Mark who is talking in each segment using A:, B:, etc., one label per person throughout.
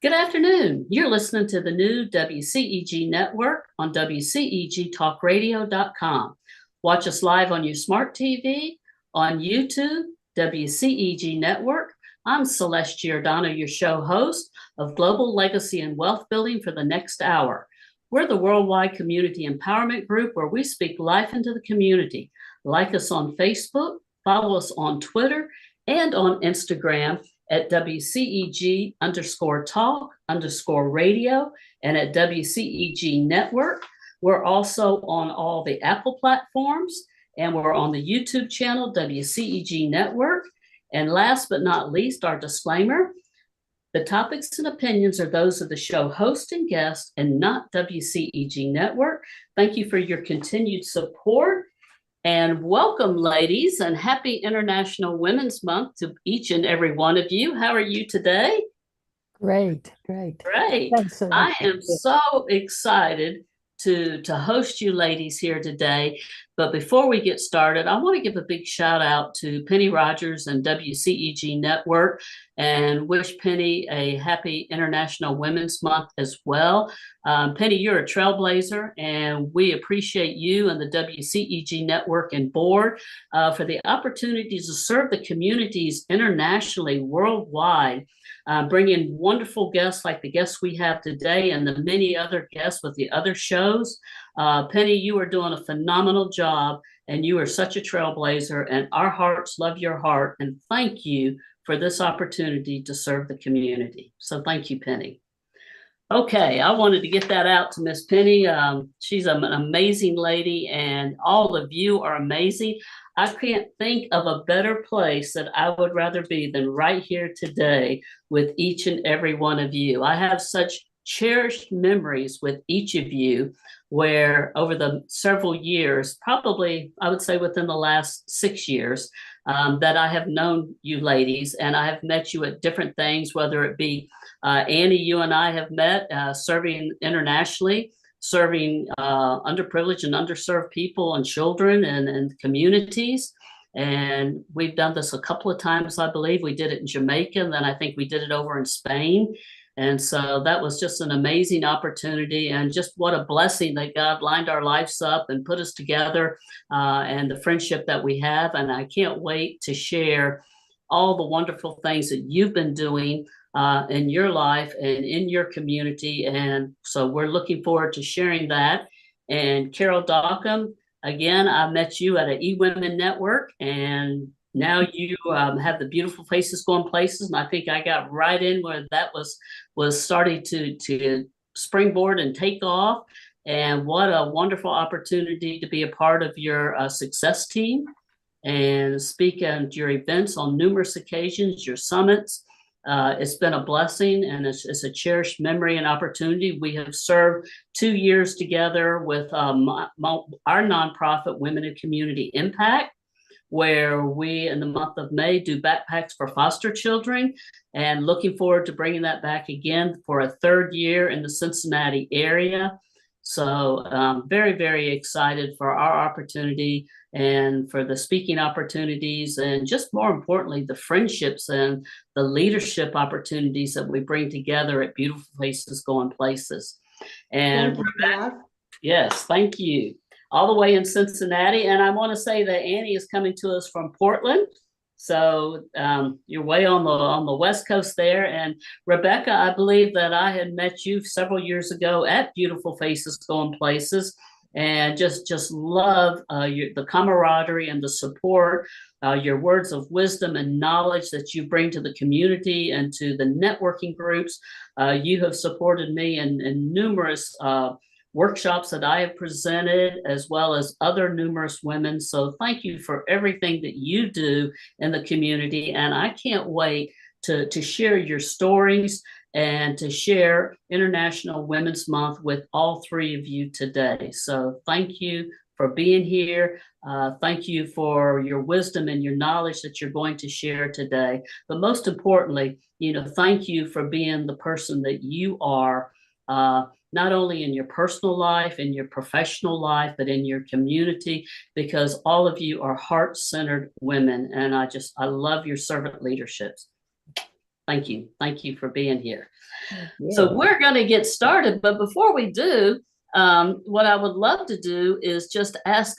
A: Good afternoon. You're listening to the new WCEG Network on WCEGTalkRadio.com. Watch us live on your smart TV, on YouTube, WCEG Network. I'm Celeste Giordano, your show host of Global Legacy and Wealth Building for the next hour. We're the worldwide community empowerment group where we speak life into the community. Like us on Facebook, follow us on Twitter, and on Instagram at WCEG_talk_radio and at WCEG Network. We're also on all the Apple platforms, and we're on the YouTube channel, WCEG Network. And last but not least, our disclaimer: the topics and opinions are those of the show host and guest and not WCEG Network. Thank you for your continued support. And welcome, ladies, and happy International Women's Month to each and every one of you. How are you today?
B: Great.
A: Thanks so much. I am so excited to host you ladies here today. But before we get started, I want to give a big shout out to Penny Rogers and WCEG Network and wish Penny a happy International Women's Month as well. Penny, you're a trailblazer, and we appreciate you and the WCEG Network and board for the opportunities to serve the communities internationally, worldwide, bringing wonderful guests like the guests we have today and the many other guests with the other shows. Penny, you are doing a phenomenal job, and you are such a trailblazer, and our hearts love your heart, and thank you for this opportunity to serve the community. So thank you, Penny. Okay, I wanted to get that out to Miss Penny. She's an amazing lady, and all of you are amazing. I can't think of a better place that I would rather be than right here today with each and every one of you. I have such cherished memories with each of you, where over the several years, probably I would say within the last 6 years, that I have known you ladies, and I have met you at different things, whether it be Annie, you and I have met serving internationally, serving underprivileged and underserved people and children and communities. And we've done this a couple of times, I believe. We did it in Jamaica, and then I think we did it over in Spain. And so that was just an amazing opportunity, and just what a blessing that God lined our lives up and put us together, and the friendship that we have. And I can't wait to share all the wonderful things that you've been doing in your life and in your community. And so we're looking forward to sharing that. And Carol Dockum, again, I met you at an eWomen Network, and now you have the Beautiful Faces Going Places, and I think I got right in where that was starting to springboard and take off. And what a wonderful opportunity to be a part of your success team and speak at your events on numerous occasions, your summits. It's been a blessing, and it's a cherished memory and opportunity. We have served 2 years together with our nonprofit, Women in Community Impact, where we, in the month of May, do backpacks for foster children, and looking forward to bringing that back again for a third year in the Cincinnati area. So very, very excited for our opportunity and for the speaking opportunities, and just more importantly, the friendships and the leadership opportunities that we bring together at Beautiful Faces Going Places. And yes, thank you. All the way in Cincinnati. And I want to say that Annie is coming to us from Portland. So you're way on the West Coast there. And Rebecca, I believe that I had met you several years ago at Beautiful Faces Going Places, and just love the camaraderie and the support, your words of wisdom and knowledge that you bring to the community and to the networking groups. You have supported me in numerous workshops that I have presented, as well as other numerous women. So thank you for everything that you do in the community. And I can't wait to share your stories and to share International Women's Month with all three of you today. So thank you for being here. Thank you for your wisdom and your knowledge that you're going to share today. But most importantly, thank you for being the person that you are, not only in your personal life, in your professional life, but in your community, because all of you are heart-centered women. And I love your servant leaderships. Thank you. Thank you for being here. So we're going to get started. But before we do, what I would love to do is just ask,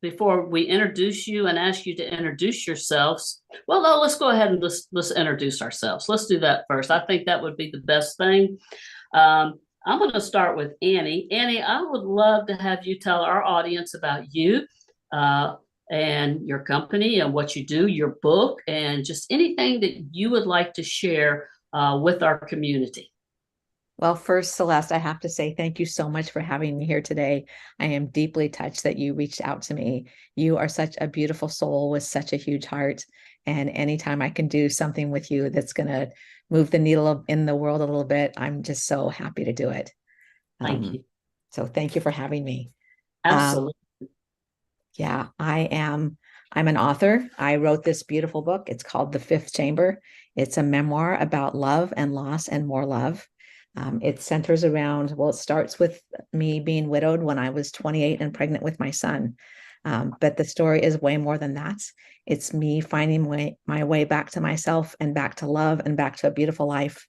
A: before we introduce you and ask you to introduce yourselves. Well, no, let's go ahead and let's introduce ourselves. Let's do that first. I think that would be the best thing. I'm going to start with Annie. Annie, I would love to have you tell our audience about you and your company and what you do, your book, and just anything that you would like to share with our community.
B: Well, first, Celeste, I have to say thank you so much for having me here today. I am deeply touched that you reached out to me. You are such a beautiful soul with such a huge heart. And anytime I can do something with you that's going to move the needle in the world a little bit, I'm just so happy to do it.
A: Thank you.
B: So thank you for having me.
A: Absolutely.
B: Yeah, I'm an author. I wrote this beautiful book. It's called The Fifth Chamber. It's a memoir about love and loss and more love. It centers around, well, it starts with me being widowed when I was 28 and pregnant with my son. But the story is way more than that. It's me finding my way back to myself and back to love and back to a beautiful life.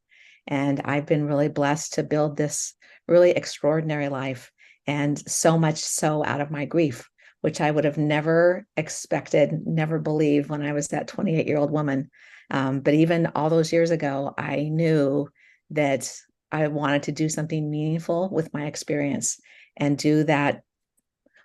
B: And I've been really blessed to build this really extraordinary life, and so much so out of my grief, which I would have never expected, never believed when I was that 28-year-old woman. But even all those years ago, I knew that I wanted to do something meaningful with my experience and do that.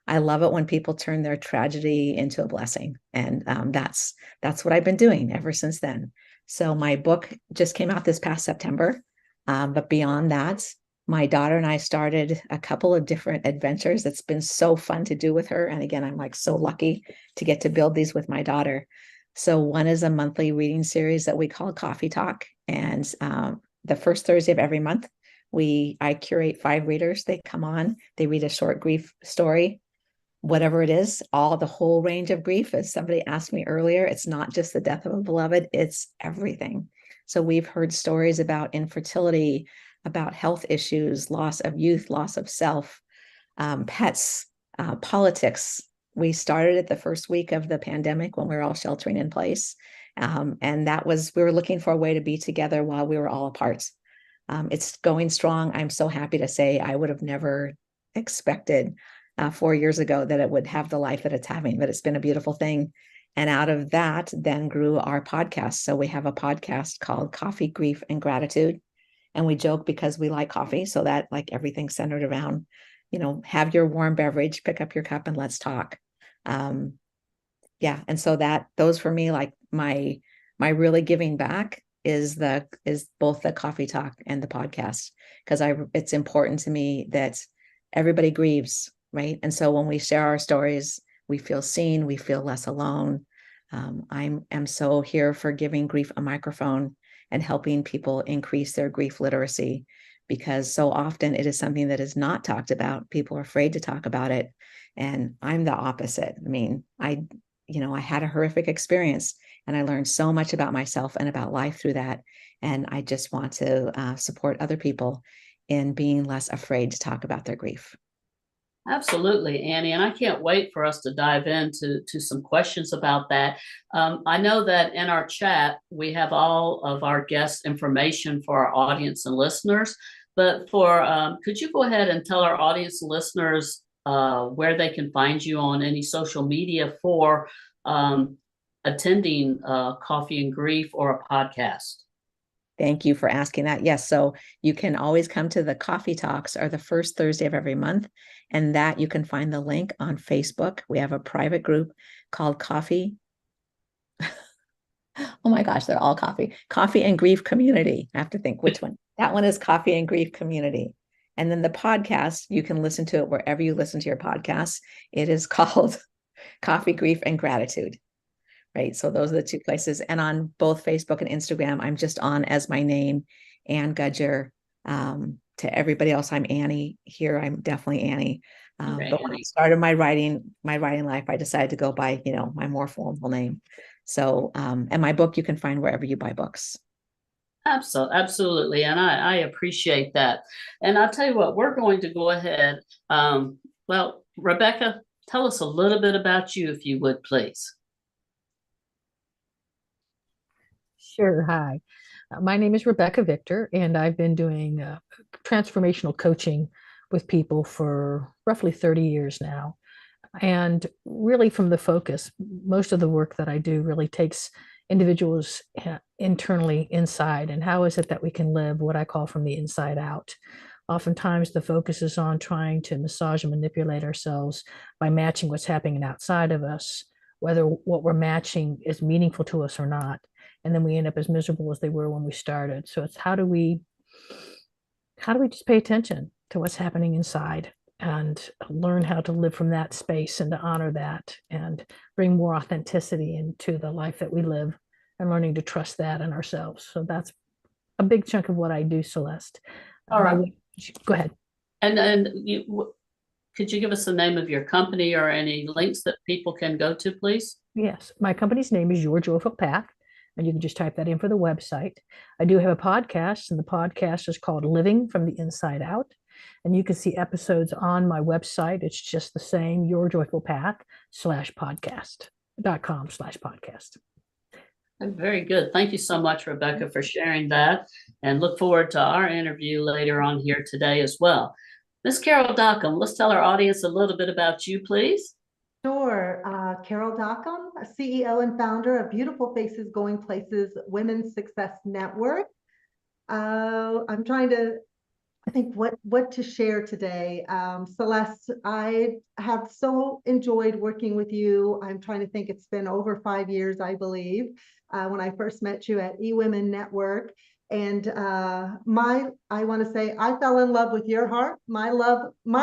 B: I love it when people turn their tragedy into a blessing. And that's what I've been doing ever since then. So my book just came out this past September. But beyond that, my daughter and I started a couple of different adventures that's been so fun to do with her. And again, I'm like so lucky to get to build these with my daughter. So one is a monthly reading series that we call Coffee Talk. And the first Thursday of every month, I curate 5 readers. They come on, they read a short grief story, whatever it is, the whole range of grief. As somebody asked me earlier, it's not just the death of a beloved, it's everything. So we've heard stories about infertility, about health issues, loss of youth, loss of self, pets, politics. We started it the first week of the pandemic when we were all sheltering in place. And we were looking for a way to be together while we were all apart. It's going strong. I'm so happy to say I would have never expected 4 years ago that it would have the life that it's having, but it's been a beautiful thing. And out of that then grew our podcast. So we have a podcast called Coffee, Grief, and Gratitude. And we joke because we like coffee. So that, like, everything's centered around, have your warm beverage, pick up your cup, and let's talk. Yeah. And so those for me, like my really giving back is both the Coffee Talk and the podcast, because it's important to me that everybody grieves, right? And so when we share our stories, we feel seen, we feel less alone. I'm so here for giving grief a microphone and helping people increase their grief literacy, because so often it is something that is not talked about. People are afraid to talk about it. And I'm the opposite. I mean, I had a horrific experience, and I learned so much about myself and about life through that. And I just want to support other people in being less afraid to talk about their grief.
A: Absolutely, Annie. And I can't wait for us to dive into some questions about that. I know that in our chat, we have all of our guests' information for our audience and listeners. But could you go ahead and tell our audience and listeners where they can find you on any social media for attending Coffee and Grief or a podcast?
B: Thank you for asking that. Yes. So you can always come to the Coffee Talks, are the first Thursday of every month. And that you can find the link on Facebook. We have a private group called Coffee. Oh my gosh, they're all Coffee and Grief Community. I have to think which one. That one is Coffee and Grief Community. And then the podcast, you can listen to it wherever you listen to your podcasts. It is called Coffee, Grief, and Gratitude. Right. So those are the 2 places. And on both Facebook and Instagram, I'm just on as my name, Ann Gudger. To everybody else, I'm Annie. Here, I'm definitely Annie. But when I started my writing life, I decided to go by, my more formal name. So, and my book you can find wherever you buy books.
A: Absolutely. And I appreciate that. And I'll tell you what, we're going to go ahead. Well, Rebecca, tell us a little bit about you, if you would, please.
C: Sure. Hi. My name is Rebecca Victor, and I've been doing transformational coaching with people for roughly 30 years now. And really, from the focus, most of the work that I do really takes individuals internally inside. And how is it that we can live what I call from the inside out? Oftentimes, the focus is on trying to massage and manipulate ourselves by matching what's happening outside of us, whether what we're matching is meaningful to us or not. And then we end up as miserable as they were when we started. So it's how do we just pay attention to what's happening inside and learn how to live from that space and to honor that and bring more authenticity into the life that we live and learning to trust that in ourselves. So that's a big chunk of what I do, Celeste.
A: All right.
C: Go ahead.
A: And could you give us the name of your company or any links that people can go to, please?
C: Yes, my company's name is Your Joyful Path, and you can just type that in for the website. I do have a podcast, and the podcast is called Living from the Inside Out. And you can see episodes on my website. It's just the same, Your Joyful Path /podcast.com/podcast.
A: Very good. Thank you so much, Rebecca, for sharing that, and look forward to our interview later on here today as well. Ms. Carol Dockum, let's tell our audience a little bit about you, please.
D: Sure. Carol Dockum, CEO and founder of Beautiful Faces Going Places Women's Success Network. I'm trying to think what to share today. Celeste, I have so enjoyed working with you. I'm trying to think, it's been over 5 years, I believe, when I first met you at eWomen Network. And I want to say I fell in love with your heart. My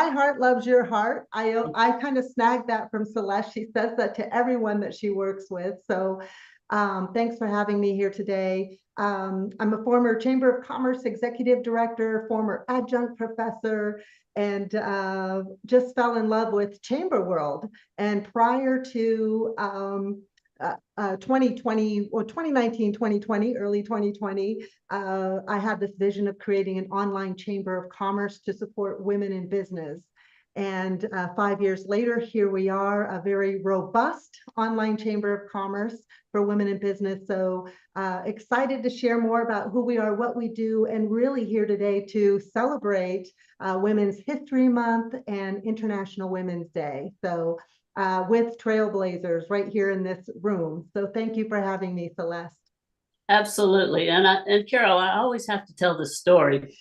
D: heart loves your heart. I kind of snagged that from Celeste. She says that to everyone that she works with. So thanks for having me here today. I'm a former Chamber of Commerce executive director, former adjunct professor, and just fell in love with chamber world. And prior to 2020 or 2019, 2020, early 2020, I had this vision of creating an online chamber of commerce to support women in business. And 5 years later, here we are, a very robust online chamber of commerce for women in business. So excited to share more about who we are, what we do, and really here today to celebrate Women's History Month and International Women's Day. So with trailblazers right here in this room. So thank you for having me, Celeste.
A: Absolutely. And Carol, I always have to tell this story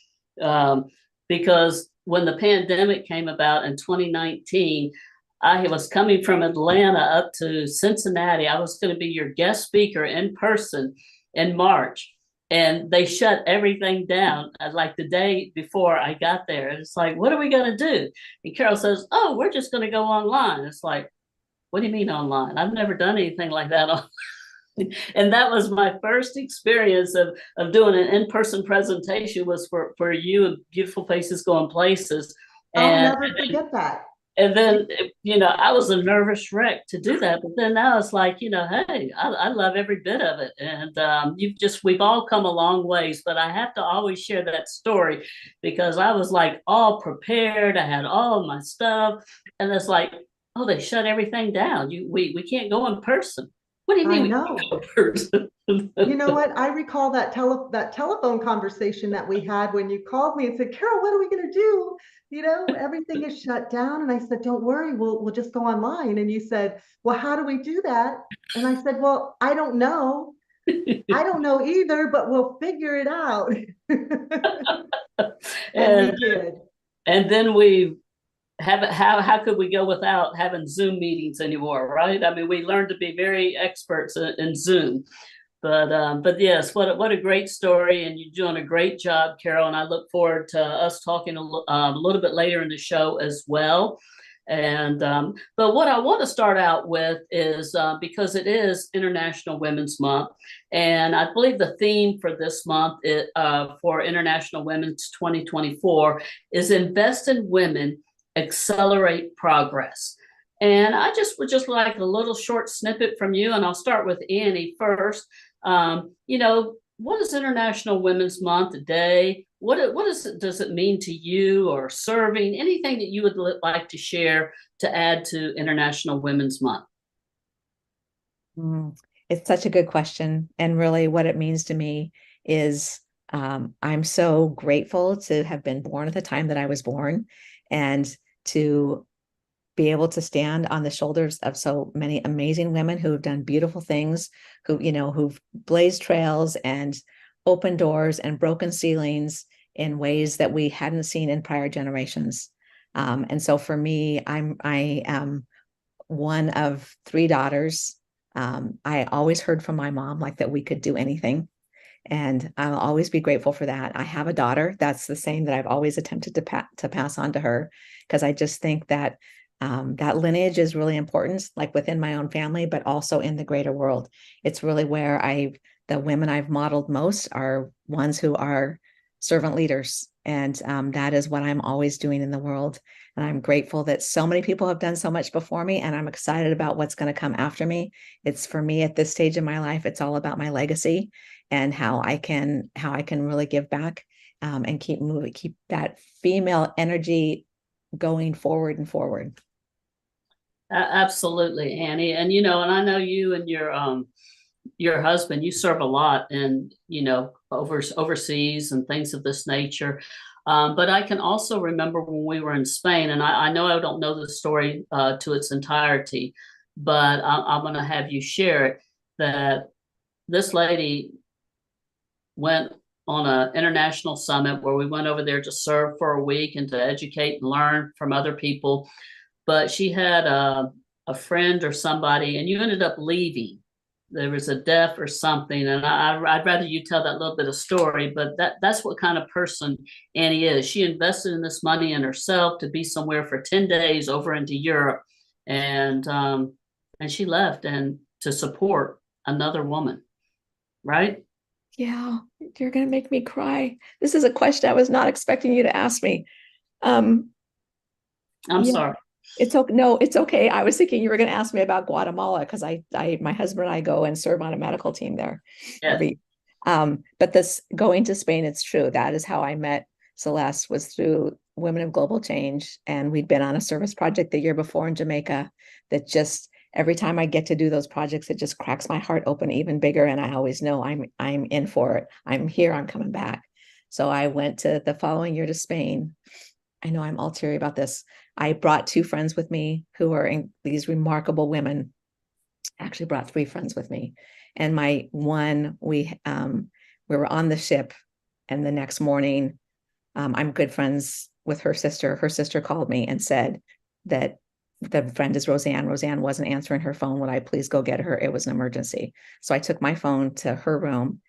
A: because when the pandemic came about in 2019, I was coming from Atlanta up to Cincinnati. I was going to be your guest speaker in person in March. And they shut everything down like the day before I got there. And it's like, what are we going to do? And Carol says, oh, we're just going to go online. It's like, what do you mean online? I've never done anything like that online. And that was my first experience of doing an in-person presentation was for you and Beautiful Faces Going Places. And
D: I'll never forget that.
A: And then, I was a nervous wreck to do that. But then now it's like, hey, I love every bit of it. And we've all come a long ways. But I have to always share that story because I was like all prepared. I had all my stuff. And it's like, oh, they shut everything down. We can't go in person. What do you mean?
D: I know. You know what? I recall that telephone conversation that we had when you called me and said, Carol, what are we going to do? Everything is shut down. And I said, don't worry, we'll just go online. And you said, well, how do we do that? And I said, well, I don't know. I don't know either, but we'll figure it out. And we did.
A: And then how could we go without having Zoom meetings anymore, right? I mean, we learned to be very experts in Zoom. But yes, what a great story, and you're doing a great job, Carol. And I look forward to us talking a little bit later in the show as well. And but what I want to start out with is because it is International Women's Month, and I believe the theme for this month for International Women's 2024 is Invest in Women, Accelerate Progress. And I would just like a little short snippet from you, and I'll start with Annie first. What is International Women's Month today? What does it mean to you, or serving? Anything that you would like to share to add to International Women's Month?
B: It's such a good question. And really what it means to me is I'm so grateful to have been born at the time that I was born and to be able to stand on the shoulders of so many amazing women who have done beautiful things, who've blazed trails and opened doors and broken ceilings in ways that we hadn't seen in prior generations. And so for me, I am one of three daughters. I always heard from my mom like that we could do anything. And I'll always be grateful for that. I have a daughter. That's the same that I've always attempted to pass on to her, because I just think that that lineage is really important, like within my own family, but also in the greater world. It's really where the women I've modeled most are ones who are servant leaders. And that is what I'm always doing in the world. And I'm grateful that so many people have done so much before me, and I'm excited about what's going to come after me. It's for me at this stage in my life, it's all about my legacy and how I can really give back and keep that female energy going forward and forward.
A: Absolutely, Annie. And and I know you and your husband, you serve a lot and overseas and things of this nature. But I can also remember when we were in Spain, and I know I don't know the story to its entirety, but I'm going to have you share it, that this lady went on an international summit where we went over there to serve for a week and to educate and learn from other people. But she had a friend or somebody, and you ended up leaving. There was a death or something, and I'd rather you tell that little bit of story. But that's what kind of person Annie is. She invested in this money in herself to be somewhere for 10 days over into Europe, and she left and to support another woman, right?
B: Yeah, you're gonna make me cry. This is a question I was not expecting you to ask me. I'm
A: sorry.
B: It's okay. No, it's okay. I was thinking you were going to ask me about Guatemala because my husband and I go and serve on a medical team there.
A: Yes.
B: But this going to Spain, it's true. That is how I met Celeste, was through Women of Global Change. And we'd been on a service project the year before in Jamaica that just every time I get to do those projects, it just cracks my heart open even bigger. And I always know I'm in for it. I'm here, I'm coming back. So I went to the following year to Spain. I know I'm all teary about this. I brought two friends with me who are these remarkable women. I actually brought three friends with me. And we were on the ship, and the next morning, I'm good friends with her sister. Her sister called me and said that the friend is Roseanne. Roseanne wasn't answering her phone. Would I please go get her? It was an emergency. So I took my phone to her room,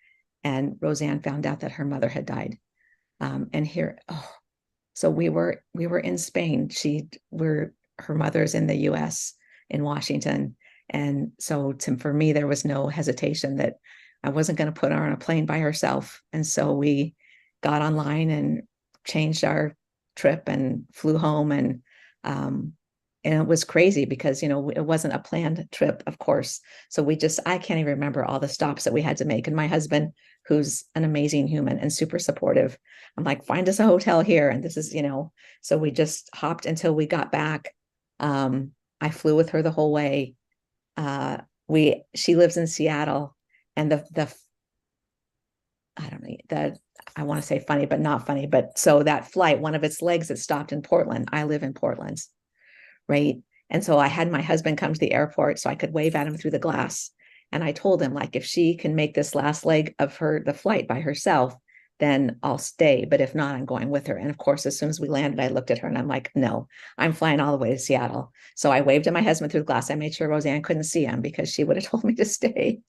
B: and Roseanne found out that her mother had died. So we were in Spain. Her mother's in the US in Washington. And so for me, there was no hesitation that I wasn't going to put her on a plane by herself. And so we got online and changed our trip and flew home. And it was crazy because, it wasn't a planned trip, of course. So I can't even remember all the stops that we had to make. And my husband, who's an amazing human and super supportive, I'm like, find us a hotel here. And this is, so we just hopped until we got back. I flew with her the whole way. She lives in Seattle, and I don't know, I want to say funny, but not funny. But so that flight, one of its legs, it stopped in Portland. I live in Portland. Right. And so I had my husband come to the airport so I could wave at him through the glass. And I told him, like, if she can make this last leg of the flight by herself, then I'll stay. But if not, I'm going with her. And of course, as soon as we landed, I looked at her and I'm like, no, I'm flying all the way to Seattle. So I waved at my husband through the glass. I made sure Roseanne couldn't see him because she would have told me to stay.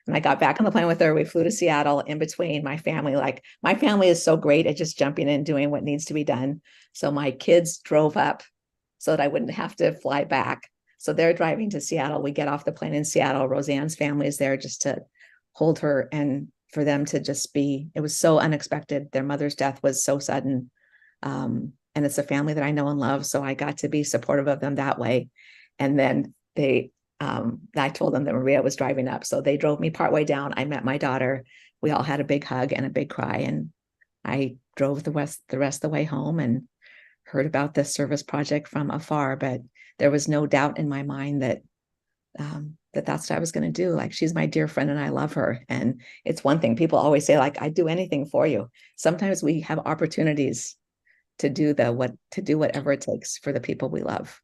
B: And I got back on the plane with her. We flew to Seattle. In between, my family is so great at just jumping in, doing what needs to be done. So my kids drove up so that I wouldn't have to fly back. So they're driving to Seattle. We get off the plane in Seattle. Roseanne's family is there just to hold her, and for them to just it was so unexpected. Their mother's death was so sudden. And it's a family that I know and love. So I got to be supportive of them that way. And then I told them that Maria was driving up. So they drove me partway down. I met my daughter. We all had a big hug and a big cry. And I drove the rest of the way home and heard about this service project from afar. But there was no doubt in my mind that that's what I was going to do. Like, she's my dear friend and I love her. And it's one thing people always say, like, I'd do anything for you. Sometimes we have opportunities to do whatever it takes for the people we love.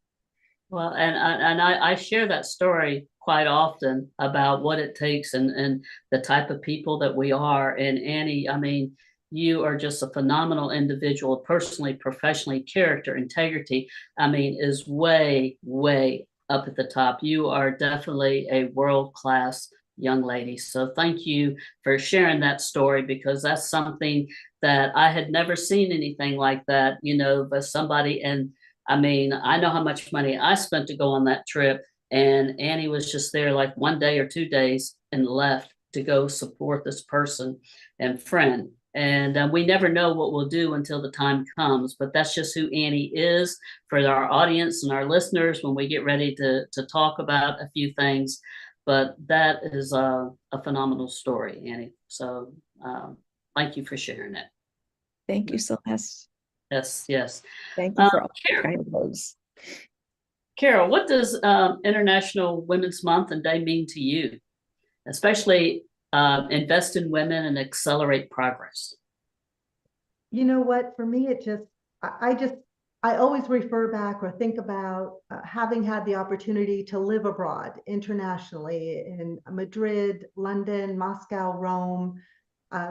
A: Well, and I share that story quite often about what it takes and the type of people that we are. And Annie, I mean, you are just a phenomenal individual, personally, professionally, character, integrity. I mean, is way, way up at the top. You are definitely a world-class young lady. So thank you for sharing that story, because that's something that I had never seen anything like that, you know, but somebody, and I mean, I know how much money I spent to go on that trip, and Annie was just there like 1 day or 2 days and left to go support this person and friend. And we never know what we'll do until the time comes, but that's just who Annie is for our audience and our listeners when we get ready to talk about a few things. But that is a phenomenal story, Annie. So thank you for sharing it.
B: Thank you, Celeste.
A: Yes, yes.
B: Thank you for all the kind words.
A: Carol, what does International Women's Month and Day mean to you, especially invest in women and accelerate progress?
D: You know what, for me, I always refer back or think about having had the opportunity to live abroad internationally in Madrid, London, Moscow, Rome,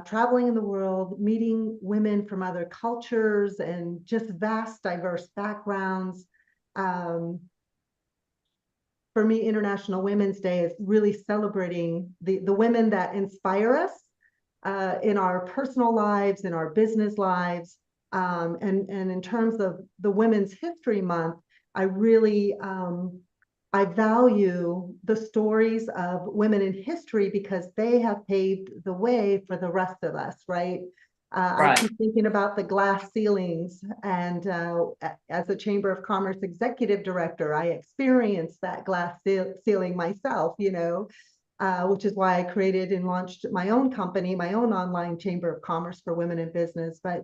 D: traveling in the world, meeting women from other cultures and just vast, diverse backgrounds. For me, International Women's Day is really celebrating the women that inspire us in our personal lives, in our business lives. And in terms of the Women's History Month, I really, I value the stories of women in history because they have paved the way for the rest of us, right? I keep thinking about the glass ceilings, and as a Chamber of Commerce executive director, I experienced that glass ceiling myself, you know, which is why I created and launched my own company, my own online Chamber of Commerce for women in business. But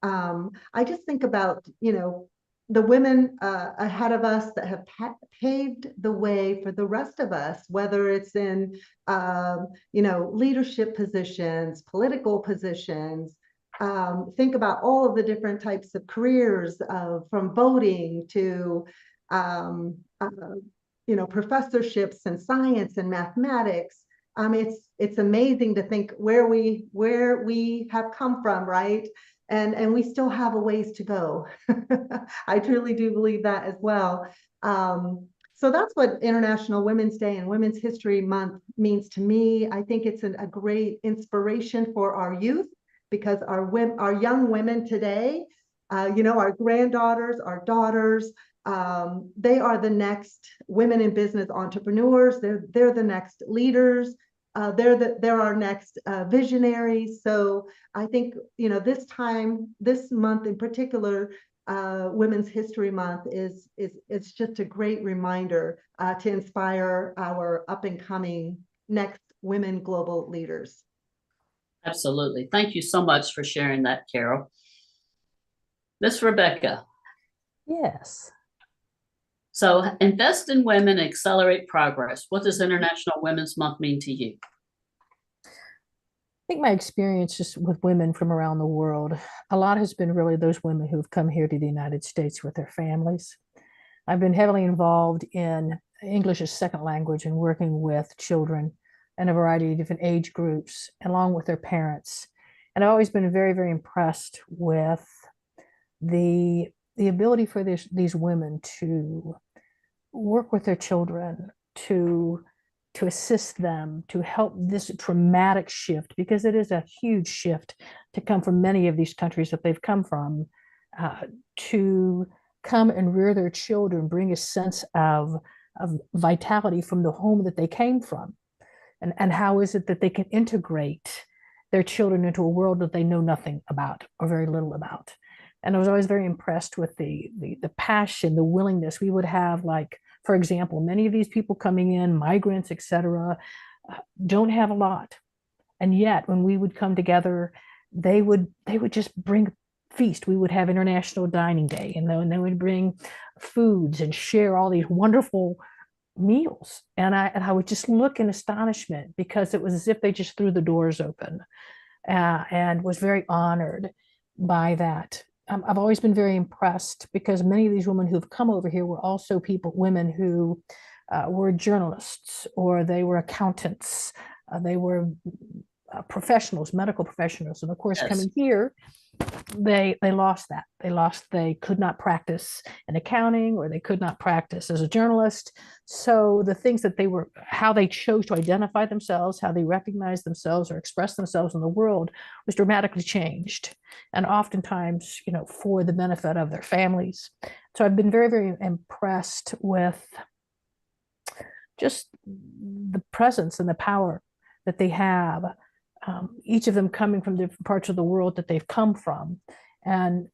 D: I just think about, you know, the women ahead of us that have paved the way for the rest of us, whether it's in, you know, leadership positions, political positions. Think about all of the different types of careers, from voting to, you know, professorships in science and mathematics. It's amazing to think where we have come from, right? And we still have a ways to go. I truly do believe that as well. So that's what International Women's Day and Women's History Month means to me. I think it's a great inspiration for our youth, because our young women today, you know, our granddaughters, our daughters, they are the next women in business entrepreneurs. They're the next leaders. They're our next visionaries. So I think, you know, this month in particular, Women's History Month is just a great reminder to inspire our up and coming next women global leaders.
A: Absolutely. Thank you so much for sharing that, Carol. Miss Rebecca.
C: Yes.
A: So invest in women, accelerate progress. What does International Women's Month mean to you?
C: I think my experience just with women from around the world, a lot has been really those women who've come here to the United States with their families. I've been heavily involved in English as second language and working with children in a variety of different age groups, along with their parents. And I've always been very, very impressed with the ability for these women to work with their children, to assist them, to help this traumatic shift, because it is a huge shift to come from many of these countries that they've come from, to come and rear their children, bring a sense of vitality from the home that they came from. And how is it that they can integrate their children into a world that they know nothing about or very little about? And I was always very impressed with the passion, the willingness. We would have, like, for example, many of these people coming in, migrants, et cetera, don't have a lot. And yet when we would come together, they would just bring feast. We would have International Dining Day, and they would bring foods and share all these wonderful meals. And I would just look in astonishment, because it was as if they just threw the doors open, and was very honored by that. I've always been very impressed, because many of these women who've come over here were also women who were journalists, or they were accountants, they were professionals, medical professionals. And of course,
A: Yes.
C: coming here, they lost that. They could not practice in accounting, or they could not practice as a journalist. So the things that how they chose to identify themselves, how they recognize themselves or express themselves in the world, was dramatically changed. And oftentimes, for the benefit of their families. So I've been very, very impressed with just the presence and the power that they have. Each of them coming from different parts of the world that they've come from, and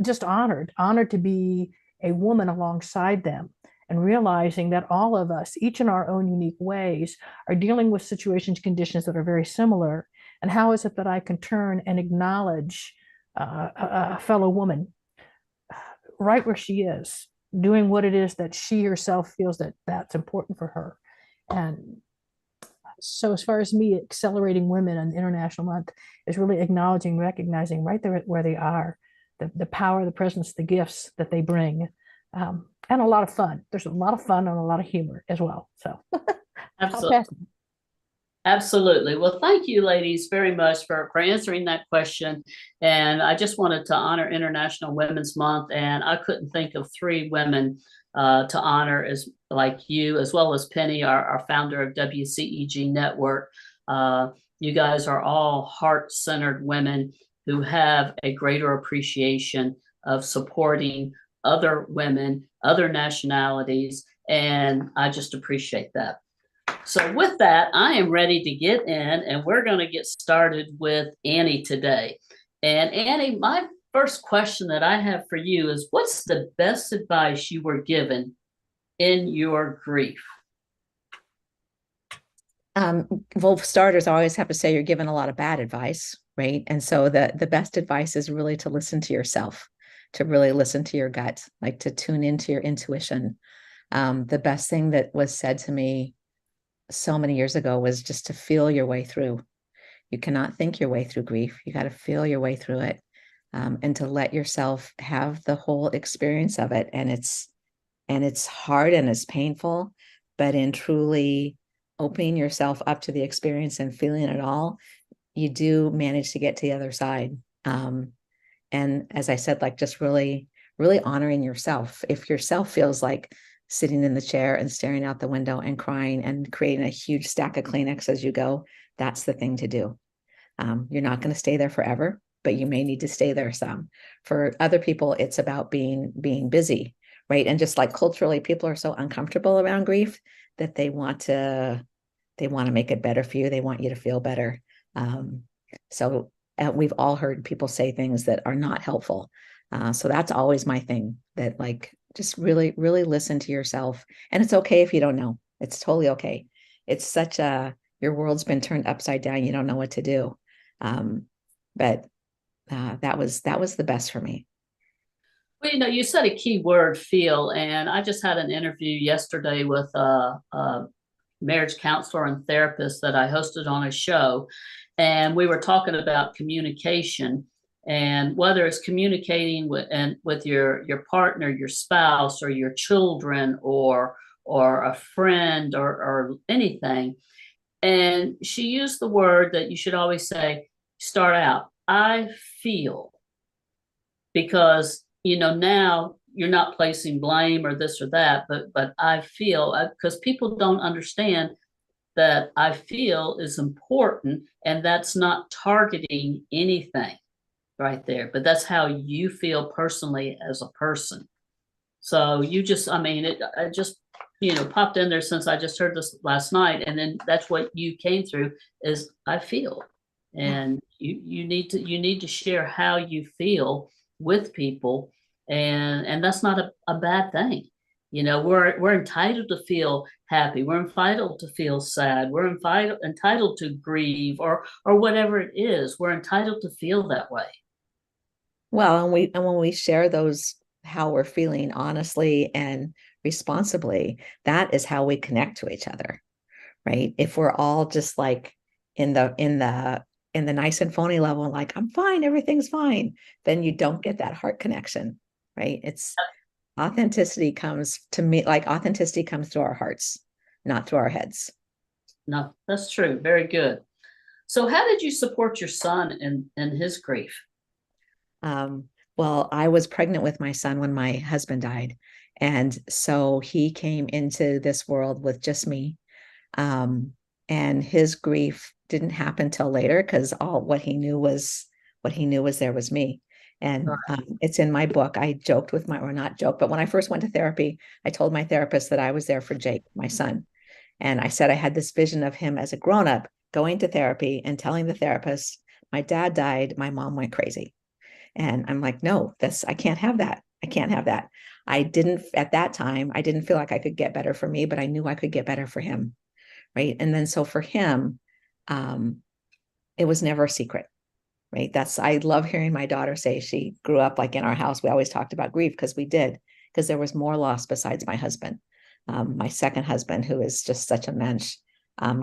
C: just honored to be a woman alongside them, and realizing that all of us, each in our own unique ways, are dealing with situations, conditions that are very similar. And how is it that I can turn and acknowledge a fellow woman right where she is, doing what it is that she herself feels that's important for her. And so as far as me, accelerating women on International Month is really acknowledging, recognizing right there where they are, the power, the presence, the gifts that they bring, and a lot of fun. There's a lot of fun and a lot of humor as well. So
A: Absolutely. Absolutely. Well, thank you, ladies, very much for answering that question. And I just wanted to honor International Women's Month, and I couldn't think of 3 women to honor as like you, as well as Penny, our founder of WCEG Network. You guys are all heart-centered women who have a greater appreciation of supporting other women, other nationalities, and I just appreciate that. So with that, I am ready to get in, and we're going to get started with Annie today. And Annie, my first question that I have for you is, what's the best advice you were given in your grief?
B: Well, starters, I always have to say you're given a lot of bad advice, right? And so the best advice is really to listen to yourself, to really listen to your gut, like to tune into your intuition. The best thing that was said to me so many years ago was just to feel your way through. You cannot think your way through grief. You got to feel your way through it, and to let yourself have the whole experience of it. And it's hard and it's painful, but in truly opening yourself up to the experience and feeling it all, you do manage to get to the other side. And as I said, like just really, really honoring yourself. If yourself feels like sitting in the chair and staring out the window and crying and creating a huge stack of Kleenex as you go, that's the thing to do. You're not going to stay there forever, but you may need to stay there some. For other people, it's about being busy, right? And just like culturally, people are so uncomfortable around grief that they want to make it better for you. They want you to feel better. So we've all heard people say things that are not helpful. So that's always my thing, that like, just really, really listen to yourself. And it's okay if you don't know. It's totally okay. It's your world's been turned upside down. You don't know what to do. But that was the best for me.
A: Well, you said a key word, feel, and I just had an interview yesterday with a marriage counselor and therapist that I hosted on a show, and we were talking about communication, and whether it's communicating with your partner, your spouse, or your children, or a friend, or anything. And she used the word that you should always say, start out, I feel, because now you're not placing blame or this or that, but I feel, because people don't understand that I feel is important, and that's not targeting anything right there, but that's how you feel personally as a person. So you just, it just, popped in there since I just heard this last night, and then that's what you came through is I feel, and you need to share how you feel with people, and that's not a bad thing. We're entitled to feel happy. We're entitled to feel sad. We're entitled to grieve or whatever it is. We're entitled to feel that way.
B: Well, and when we share those, how we're feeling honestly and responsibly, that is how we connect to each other, right? If we're all just like in the nice and phony level, like I'm fine, everything's fine, then you don't get that heart connection, right? It's authenticity comes to me, like authenticity comes through our hearts, not through our heads.
A: No, that's true. Very good. So how did you support your son in his grief?
B: Well, I was pregnant with my son when my husband died. And so he came into this world with just me. And his grief didn't happen till later because all what he knew was there was me. And it's in my book. I joked with or not joke, but when I first went to therapy, I told my therapist that I was there for Jake, my son. And I said I had this vision of him as a grown-up going to therapy and telling the therapist, my dad died, my mom went crazy. And I'm like, no, I can't have that. I can't have that. At that time, I didn't feel like I could get better for me, but I knew I could get better for him. Right. And then so for him, it was never a secret. Right. I love hearing my daughter say she grew up like in our house. We always talked about grief because there was more loss besides my husband. My second husband, who is just such a mensch,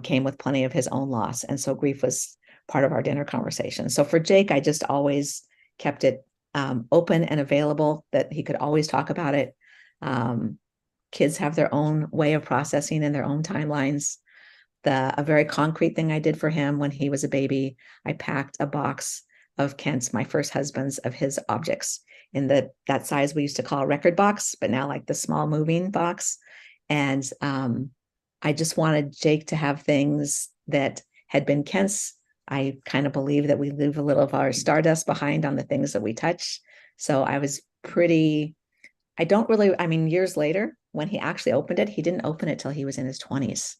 B: came with plenty of his own loss. And so grief was part of our dinner conversation. So for Jake, I just always kept it open and available, that he could always talk about it. Kids have their own way of processing and their own timelines. A very concrete thing I did for him when he was a baby, I packed a box of Kent's, my first husband's, of his objects in that size we used to call a record box, but now like the small moving box. And I just wanted Jake to have things that had been Kent's. I kind of believe that we leave a little of our stardust behind on the things that we touch. So years later, when he actually opened it, he didn't open it till he was in his 20s.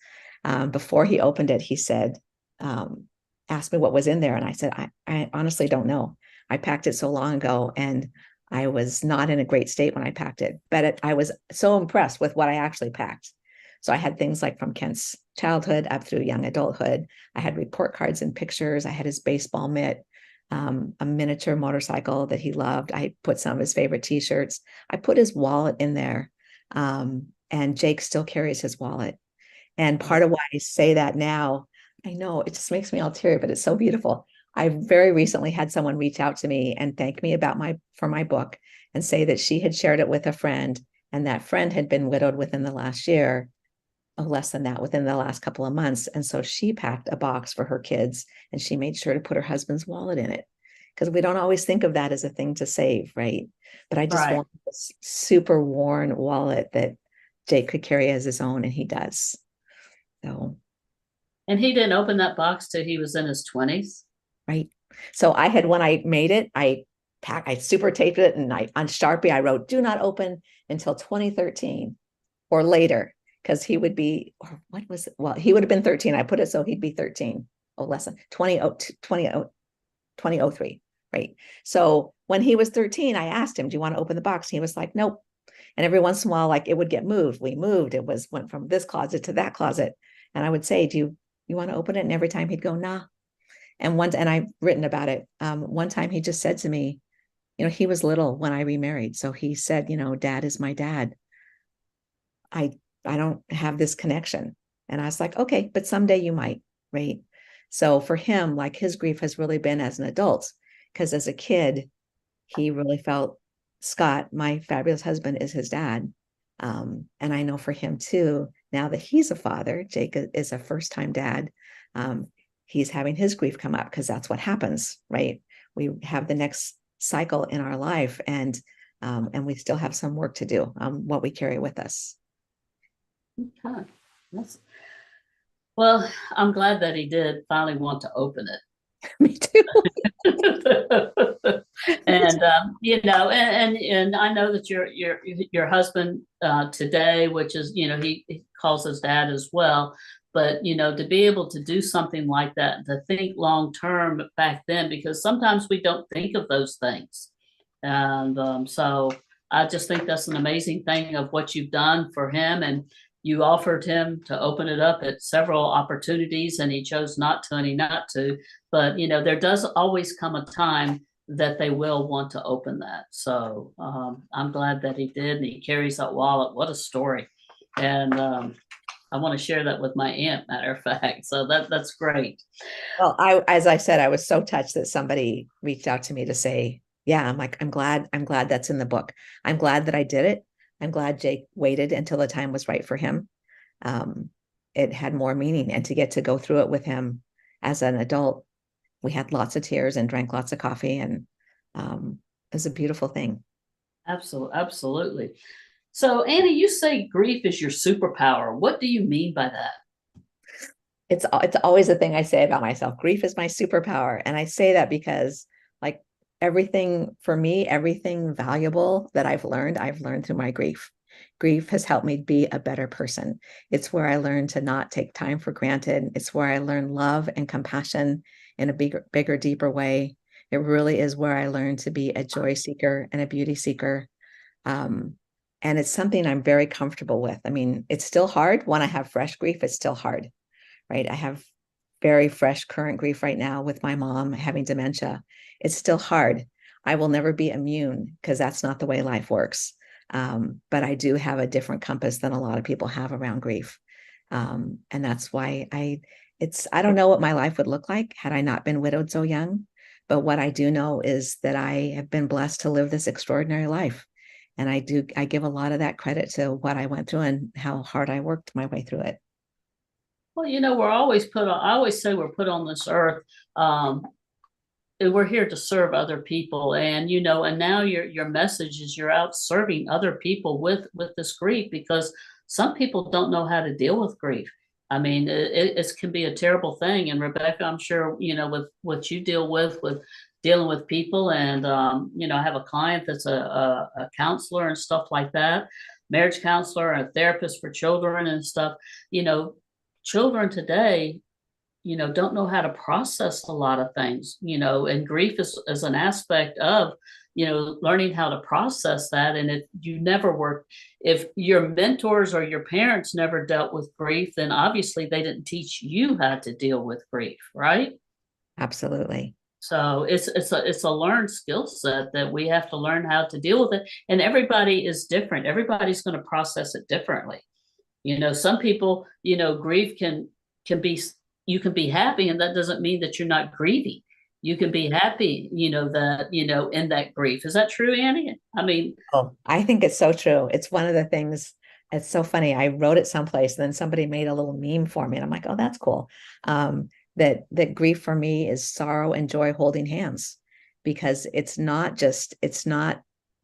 B: Before he opened it, he said, asked me what was in there. And I said, I honestly don't know. I packed it so long ago and I was not in a great state when I packed it, but I was so impressed with what I actually packed. So I had things like from Kent's childhood up through young adulthood. I had report cards and pictures. I had his baseball mitt, a miniature motorcycle that he loved. I put some of his favorite t-shirts. I put his wallet in there. And Jake still carries his wallet. And part of why I say that now, I know it just makes me all teary, but it's so beautiful. I very recently had someone reach out to me and thank me for my book and say that she had shared it with a friend, and that friend had been widowed within the last year. Less than that, within the last couple of months. And so she packed a box for her kids and she made sure to put her husband's wallet in it, because we don't always think of that as a thing to save, right? But I just want this super worn wallet that Jake could carry as his own, and he does. So.
A: And he didn't open that box till he was in his 20s?
B: Right. So when I made it, I super taped it, and on Sharpie, I wrote, do not open until 2013 or later. Because he would be, he would have been 13. I put it so he'd be 13. Less than 2003. Right. So when he was 13, I asked him, do you want to open the box? He was like, nope. And every once in a while, like it would get moved. We moved. Went from this closet to that closet. And I would say, do you want to open it? And every time he'd go, nah. And I've written about it. One time he just said to me, he was little when I remarried. So he said, dad is my dad. I don't have this connection. And I was like, okay, but someday you might, right? So for him, like his grief has really been as an adult, because as a kid, he really felt Scott, my fabulous husband, is his dad. And I know for him too, now that he's a father, Jake is a first-time dad. He's having his grief come up because that's what happens, right? We have the next cycle in our life, and we still have some work to do, what we carry with us.
A: Okay. Well, I'm glad that he did finally want to open it.
B: Me too.
A: And and I know that your husband today, which is he calls his dad as well, but to be able to do something like that, to think long term back then, because sometimes we don't think of those things, and so I just think that's an amazing thing of what you've done for him. And you offered him to open it up at several opportunities, and he chose not to, but there does always come a time that they will want to open that. So I'm glad that he did, and he carries that wallet. What a story. And I want to share that with my aunt, matter of fact. So that's great.
B: Well, as I said, I was so touched that somebody reached out to me to say, yeah, I'm glad that's in the book. I'm glad that I did it. I'm glad Jake waited until the time was right for him. It had more meaning, and to get to go through it with him as an adult, we had lots of tears and drank lots of coffee, and it was a beautiful thing.
A: Absolutely. So Annie, you say grief is your superpower. What do you mean by that?
B: It's always a thing I say about myself. Grief is my superpower. And I say that because, like, everything for me, everything valuable that I've learned through my grief. Grief has helped me be a better person. It's where I learned to not take time for granted. It's where I learned love and compassion in a bigger, deeper way. It really is where I learned to be a joy seeker and a beauty seeker. And it's something I'm very comfortable with. I mean, it's still hard when I have fresh grief. It's still hard, right? I have very fresh current grief right now with my mom having dementia. It's still hard. I will never be immune because that's not the way life works. But I do have a different compass than a lot of people have around grief. And that's why I don't know what my life would look like had I not been widowed so young. But what I do know is that I have been blessed to live this extraordinary life. And I give a lot of that credit to what I went through and how hard I worked my way through it.
A: Well, we're always I always say we're put on this earth. And we're here to serve other people. And, and now your message is you're out serving other people with this grief, because some people don't know how to deal with grief. I mean, it can be a terrible thing. And Rebecca, I'm sure, with what you deal with dealing with people. And, I have a client that's a counselor and stuff like that, marriage counselor, and a therapist for children and stuff. Children today, don't know how to process a lot of things, and grief is an aspect of, learning how to process that. And if your mentors or your parents never dealt with grief, then obviously they didn't teach you how to deal with grief, right?
B: Absolutely.
A: So it's a learned skill set that we have to learn how to deal with it. And everybody is different. Everybody's going to process it differently. Some people, grief can be, you can be happy, and that doesn't mean that you're not grieving. You can be happy, that, in that grief. Is that true, Annie? I mean,
B: I think it's so true. It's one of the things. It's so funny. I wrote it someplace, and then somebody made a little meme for me, and I'm like, oh, that's cool. That grief for me is sorrow and joy holding hands, because it's not,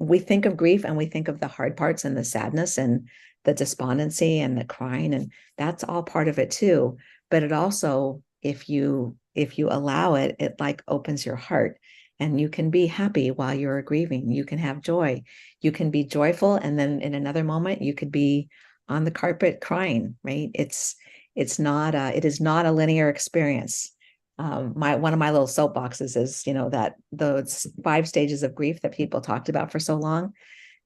B: we think of grief and we think of the hard parts and the sadness and the despondency and the crying, and that's all part of it too. But it also, if you allow it, it like opens your heart, and you can be happy while you're grieving. You can have joy. You can be joyful, and then in another moment you could be on the carpet crying, right? It is not a linear experience. One of my little soapboxes is, that those 5 stages of grief that people talked about for so long.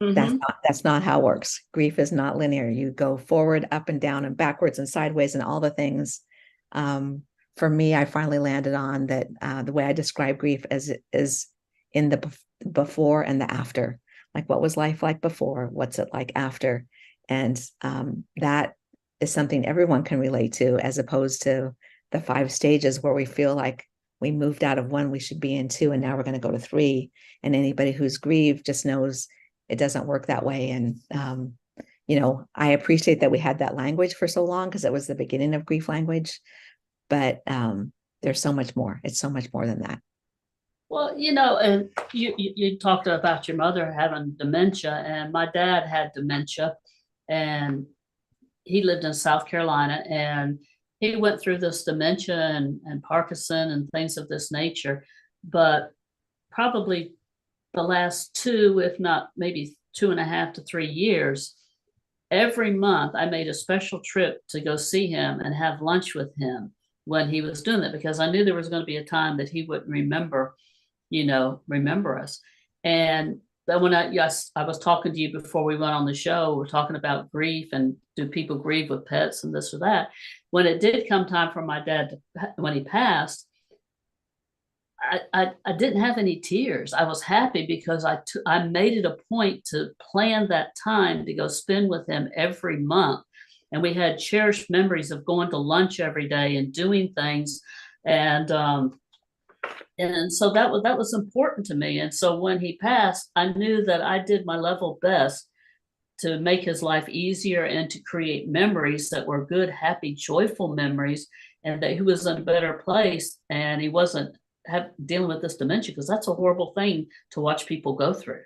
B: Mm-hmm. That's not how it works. Grief is not linear. You go forward, up and down, and backwards and sideways, and all the things. For me, I finally landed on that. The way I describe grief is in the before and the after. Like, what was life like before? What's it like after? And that is something everyone can relate to, as opposed to the 5 stages where we feel like we moved out of 1, we should be in 2, and now we're going to go to 3. And anybody who's grieved just knows it doesn't work that way. And, I appreciate that we had that language for so long, because it was the beginning of grief language. But there's so much more. It's so much more than that.
A: Well, and you talked about your mother having dementia, and my dad had dementia, and he lived in South Carolina, and he went through this dementia and Parkinson and things of this nature. But probably the last 2, if not maybe 2.5 to 3 years, every month I made a special trip to go see him and have lunch with him when he was doing that, because I knew there was going to be a time that he wouldn't remember us. And then when I was talking to you before we went on the show, we're talking about grief and do people grieve with pets and this or that. When it did come time for my dad when he passed, I didn't have any tears. I was happy because I made it a point to plan that time to go spend with him every month. And we had cherished memories of going to lunch every day and doing things. And so that was important to me. And so when he passed, I knew that I did my level best to make his life easier and to create memories that were good, happy, joyful memories, and that he was in a better place and he wasn't dealing with this dementia, because that's a horrible thing to watch people go through.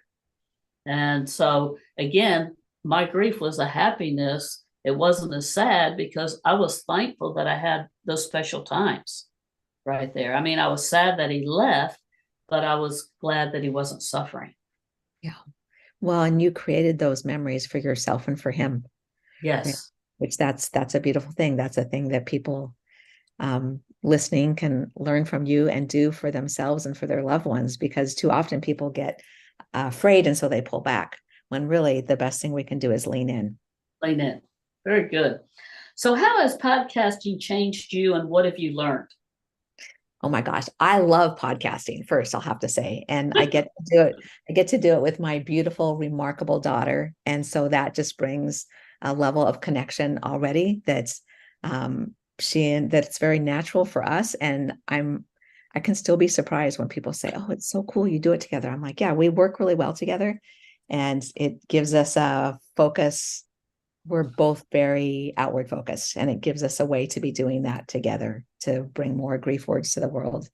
A: And so again, my grief was a happiness. It wasn't as sad because I was thankful that I had those special times right there. I mean, I was sad that he left, but I was glad that he wasn't suffering.
B: Yeah. Well, and you created those memories for yourself and for him.
A: Yes.
B: Right? Which that's a beautiful thing. That's a thing that people listening can learn from you and do for themselves and for their loved ones, because too often people get afraid and so they pull back, when really the best thing we can do is lean in.
A: Lean in. Very good. So how has podcasting changed you and what have you learned?
B: Oh my gosh, I love podcasting, first, I'll have to say. And I get to do it. I get to do it with my beautiful, remarkable daughter. And so that just brings a level of connection already that's that's very natural for us. And I can still be surprised when people say, "Oh, it's so cool you do it together." I'm like, yeah, we work really well together. And it gives us a focus. We're both very outward focused, and it gives us a way to be doing that together to bring more grief words to the world.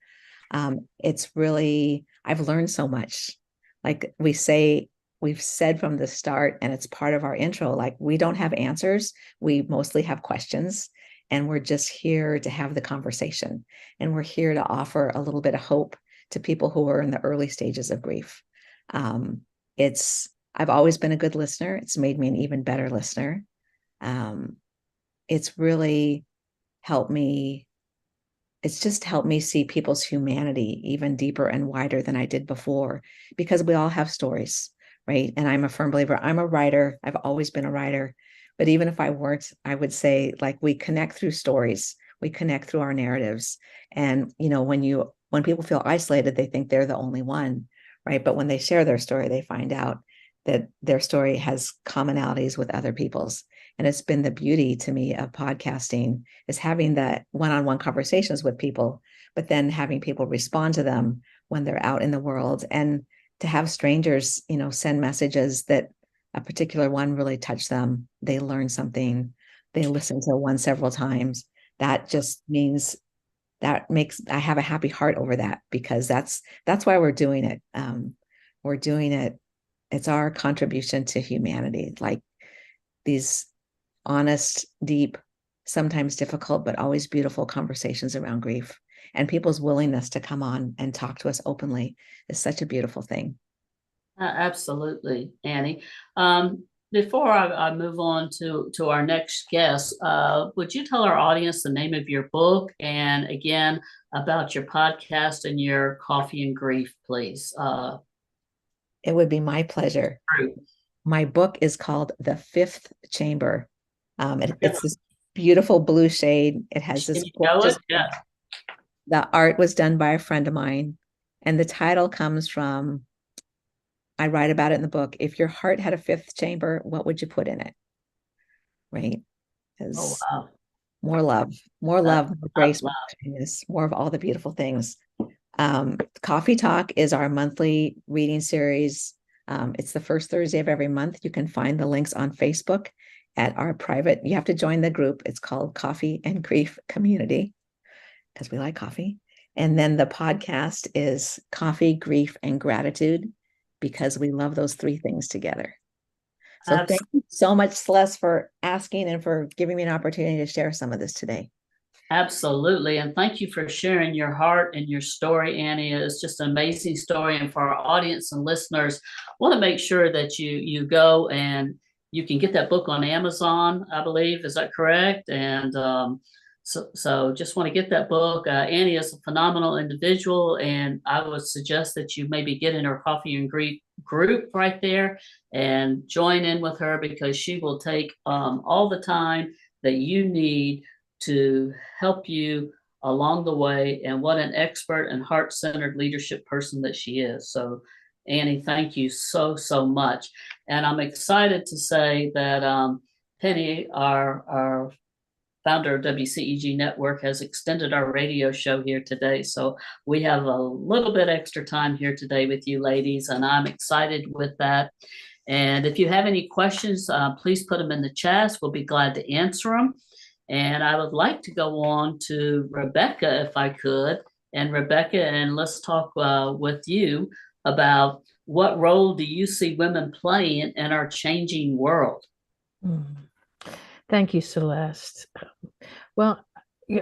B: It's really, I've learned so much. Like we've said from the start, and it's part of our intro, like we don't have answers. We mostly have questions, and we're just here to have the conversation. And we're here to offer a little bit of hope to people who are in the early stages of grief. I've always been a good listener. It's made me an even better listener. It's really helped me. It's just helped me see people's humanity even deeper and wider than I did before, because we all have stories, right? And I'm a firm believer. I'm a writer. I've always been a writer. But even if I weren't, I would say, like, we connect through stories. We connect through our narratives. And, when people feel isolated, they think they're the only one, right? But when they share their story, they find out that their story has commonalities with other people's. And it's been the beauty to me of podcasting, is having that one-on-one conversations with people, but then having people respond to them when they're out in the world, and to have strangers, send messages that a particular one really touched them. They learned something. They listened to one several times. That just means I have a happy heart over that, because that's why we're doing it. We're doing it. It's our contribution to humanity, like these honest, deep, sometimes difficult, but always beautiful conversations around grief. And people's willingness to come on and talk to us openly is such a beautiful thing.
A: Absolutely, Annie. Before I move on to our next guest, would you tell our audience the name of your book, and again about your podcast and your Coffee and Grief, please?
B: It would be my pleasure. My book is called The Fifth Chamber. It's this beautiful blue shade. It has this gorgeous.
A: Yeah.
B: The art was done by a friend of mine, and the title comes from, I write about it in the book. If your heart had a fifth chamber, what would you put in it? Right?
A: Oh, wow.
B: More love, more grace, more kindness, more of all the beautiful things. Coffee Talk is our monthly reading series. It's the first Thursday of every month. You can find the links on Facebook at our private. You have to join the group. It's called Coffee and Grief Community, because we like coffee. And then the podcast is Coffee, Grief, and Gratitude, because we love those three things together. So Thank you so much, Celeste, for asking and for giving me an opportunity to share some of this today.
A: Absolutely. And thank you for sharing your heart and your story, Annie. It's just an amazing story. And for our audience and listeners, I want to make sure that you go and you can get that book on Amazon, I believe. Is that correct? And so just want to get that book. Annie is a phenomenal individual, and I would suggest that you maybe get in her Coffee and Grief group right there and join in with her, because she will take all the time that you need to help you along the way, and what an expert and heart-centered leadership person that she is. So Annie, thank you so, so much. And I'm excited to say that Penny, our founder of WCEG Network, has extended our radio show here today. So we have a little bit extra time here today with you ladies, and I'm excited with that. And if you have any questions, please put them in the chat. We'll be glad to answer them. And I would like to go on to Rebecca, if I could. And Rebecca, and let's talk with you about what role do you see women playing in our changing world?
C: Thank you, Celeste. Well,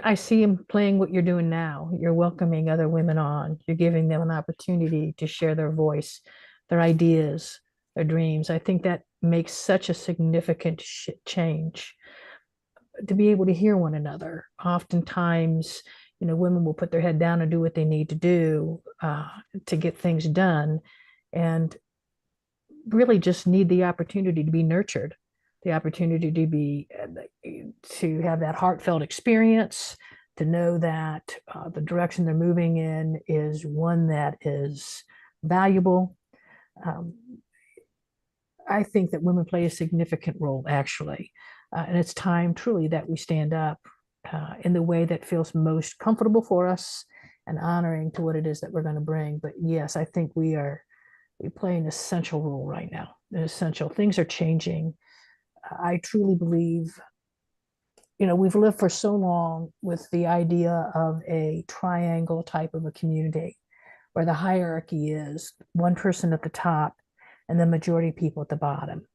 C: I see him playing what you're doing now. You're welcoming other women on. You're giving them an opportunity to share their voice, their ideas, their dreams. I think that makes such a significant change. To be able to hear one another. Oftentimes, women will put their head down and do what they need to do to get things done, and really just need the opportunity to be nurtured, the opportunity to have that heartfelt experience, to know that the direction they're moving in is one that is valuable. I think that women play a significant role, actually. And it's time truly that we stand up in the way that feels most comfortable for us and honoring to what it is that we're going to bring. But yes, I think we play an essential role right now. Essential. Things are changing. I truly believe, we've lived for so long with the idea of a triangle type of a community where the hierarchy is one person at the top and the majority of people at the bottom.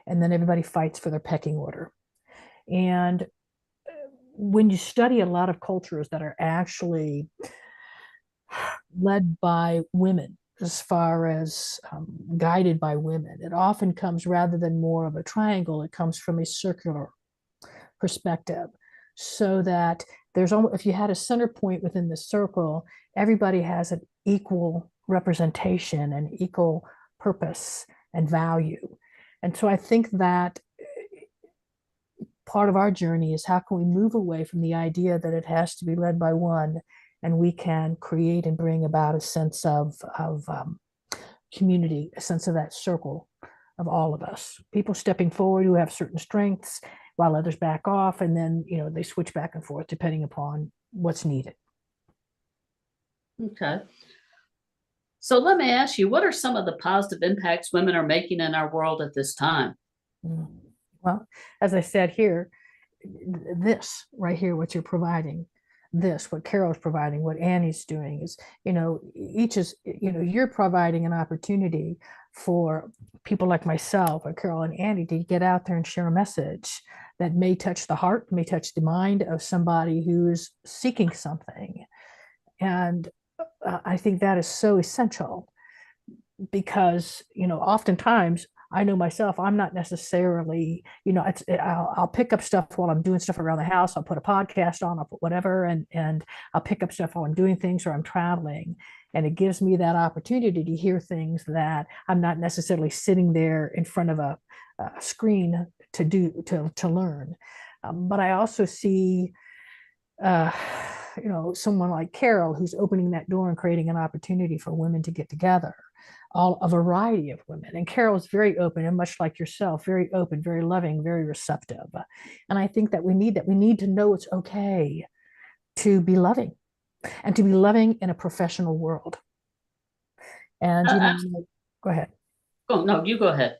C: And then everybody fights for their pecking order. And when you study a lot of cultures that are actually led by women, as far as guided by women, it often comes, rather than more of a triangle, it comes from a circular perspective. So that there's almost, if you had a center point within the circle, everybody has an equal representation and equal purpose and value. And so I think that part of our journey is how can we move away from the idea that it has to be led by one, and we can create and bring about a sense of community, a sense of that circle of all of us, people stepping forward who have certain strengths while others back off, and then they switch back and forth depending upon what's needed.
A: Okay. So let me ask you, what are some of the positive impacts women are making in our world at this time?
C: Well, as I said here, this right here, what you're providing, what Carol's providing, what Annie's doing is, each is, you're providing an opportunity for people like myself or Carol and Annie to get out there and share a message that may touch the heart, may touch the mind of somebody who is seeking something. And I think that is so essential because, oftentimes, I know myself, I'm not necessarily, I'll pick up stuff while I'm doing stuff around the house. I'll put a podcast on, I'll put whatever, and I'll pick up stuff while I'm doing things or I'm traveling. And it gives me that opportunity to hear things that I'm not necessarily sitting there in front of a screen to learn. But I also see, someone like Carol who's opening that door and creating an opportunity for women to get together. A variety of women. And Carol is very open, and much like yourself, very open, very loving, very receptive. And I think that we need to know it's okay to be loving, and to be loving in a professional world. And go ahead.
A: Oh, no, you go ahead.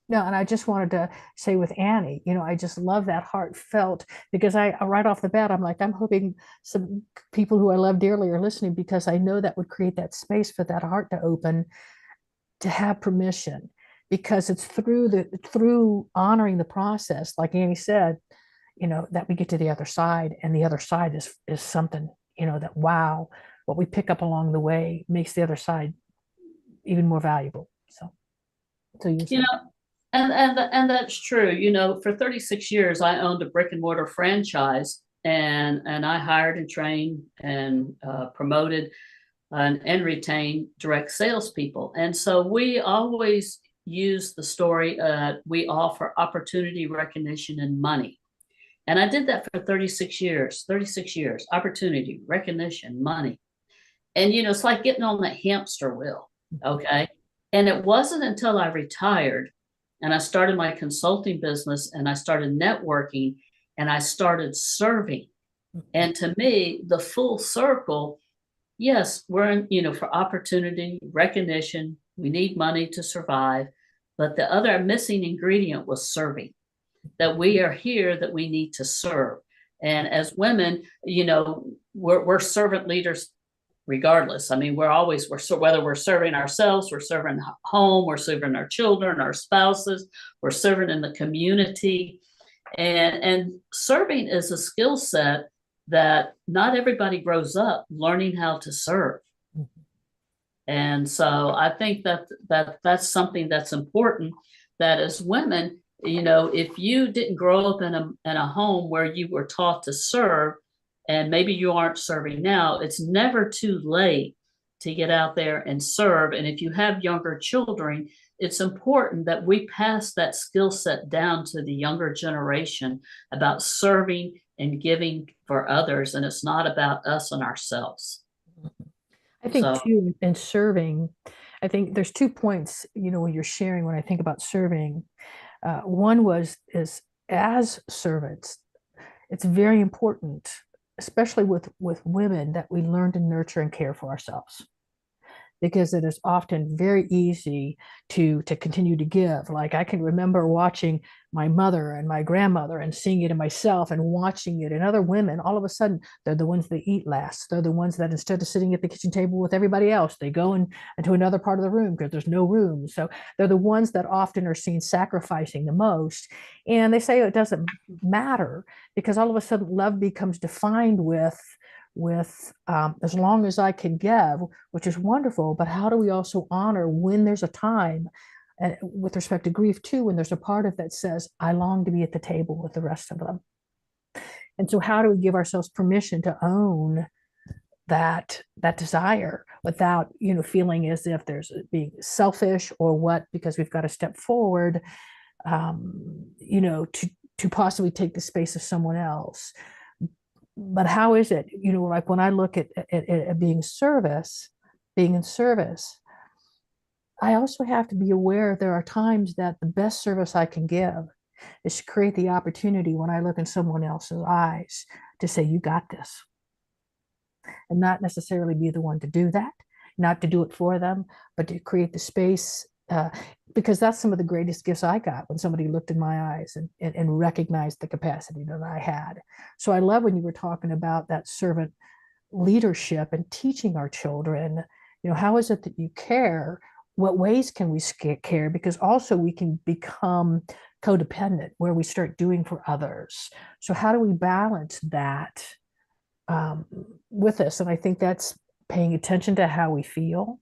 C: No, and I just wanted to say with Annie, I just love that heartfelt, because I right off the bat, I'm like, I'm hoping some people who I love dearly are listening, because I know that would create that space for that heart to open, to have permission, because it's through honoring the process, like Annie said, that we get to the other side, and the other side is something, that, wow, what we pick up along the way makes the other side even more valuable. So
A: and that's true. For 36 years, I owned a brick and mortar franchise, and I hired and trained and promoted and retain direct salespeople. And so we always use the story, we offer opportunity, recognition, and money. And I did that for 36 years, opportunity, recognition, money. And, it's like getting on that hamster wheel. Okay. And it wasn't until I retired and I started my consulting business and I started networking and I started serving. And to me, the full circle, yes, we're in, for opportunity, recognition, we need money to survive. But the other missing ingredient was serving, that we are here, that we need to serve. And as women, we're servant leaders regardless. I mean, whether we're serving ourselves, we're serving home, we're serving our children, our spouses, we're serving in the community. And serving is a skill set that not everybody grows up learning how to serve. And so I think that's something that's important, that as women, if you didn't grow up in a home where you were taught to serve, and maybe you aren't serving now, it's never too late to get out there and serve. And if you have younger children, it's important that we pass that skill set down to the younger generation about serving and giving for others. And it's not about us and ourselves.
C: I think too, in serving, I think there's 2 points, when you're sharing, when I think about serving. One is as servants, it's very important, especially with women, that we learn to nurture and care for ourselves, because it is often very easy to continue to give. Like, I can remember watching my mother and my grandmother and seeing it in myself and watching it in other women. All of a sudden, they're the ones that eat last. They're the ones that, instead of sitting at the kitchen table with everybody else, they go into another part of the room because there's no room. So they're the ones that often are seen sacrificing the most. And they say it doesn't matter, because all of a sudden love becomes defined with as long as I can give, which is wonderful. But how do we also honor when there's a time, and with respect to grief too, when there's a part of that says, I long to be at the table with the rest of them. And so how do we give ourselves permission to own that desire without, feeling as if there's being selfish or what, because we've got to step forward, to possibly take the space of someone else. But how is it, like when I look at being in service, I also have to be aware there are times that the best service I can give is to create the opportunity, when I look in someone else's eyes, to say, you got this. And not necessarily be the one to do that, not to do it for them, but to create the space, because that's some of the greatest gifts I got, when somebody looked in my eyes and recognized the capacity that I had. So I love when you were talking about that servant leadership and teaching our children, how is it that you care? What ways can we care? Because also we can become codependent, where we start doing for others. So how do we balance that with us? And I think that's paying attention to how we feel,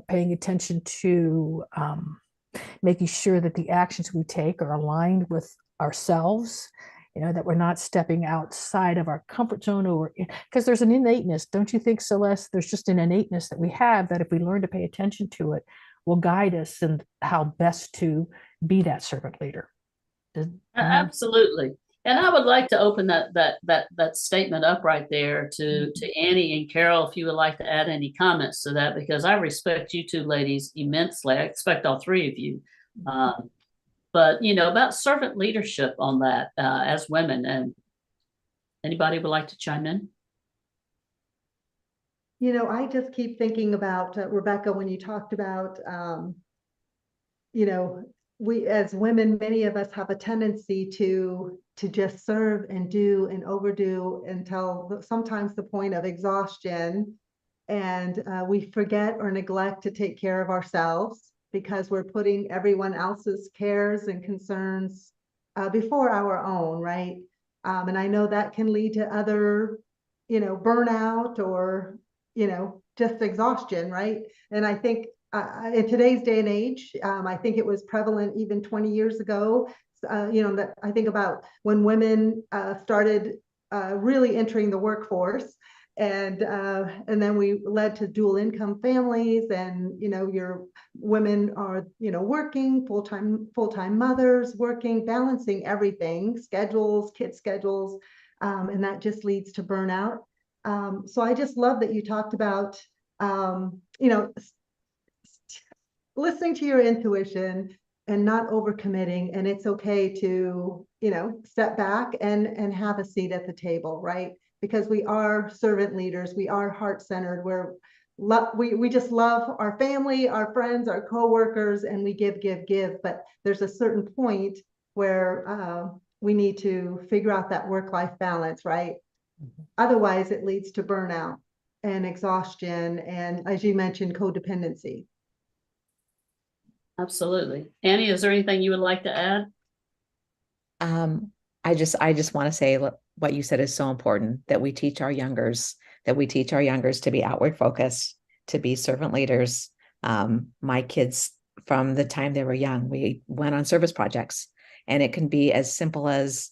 C: paying attention to making sure that the actions we take are aligned with ourselves, that we're not stepping outside of our comfort zone, or because there's an innateness, don't you think, Celeste? There's just an innateness that we have, that if we learn to pay attention to it, will guide us in how best to be that servant leader.
A: Absolutely. And I would like to open that statement up right there to Annie and Carol, if you would like to add any comments to that, because I respect you two ladies immensely. I expect all three of you. But, about servant leadership on that as women, and anybody would like to chime in?
D: I just keep thinking about Rebecca, when you talked about, we as women, many of us have a tendency to just serve and do and overdo until sometimes the point of exhaustion. And we forget or neglect to take care of ourselves, because we're putting everyone else's cares and concerns before our own, right? And I know that can lead to other, burnout or, just exhaustion, right? And I think in today's day and age, I think it was prevalent even 20 years ago, that I think about when women started really entering the workforce. and then we led to dual income families, and your women are working full-time mothers, working, balancing everything, schedules, kid schedules, and that just leads to burnout. So I just love that you talked about listening to your intuition and not overcommitting, and it's okay to step back and have a seat at the table, right? Because we are servant leaders, we are heart-centered, we just love our family, our friends, our co-workers, and we give, but there's a certain point where we need to figure out that work-life balance, right? Mm-hmm. Otherwise it leads to burnout and exhaustion, and as you mentioned, codependency.
A: Absolutely. Annie, is there anything you would like to add?
B: I just want to say what you said is so important, that we teach our youngers to be outward focused, to be servant leaders. My kids, from the time they were young, we went on service projects, and it can be as simple as,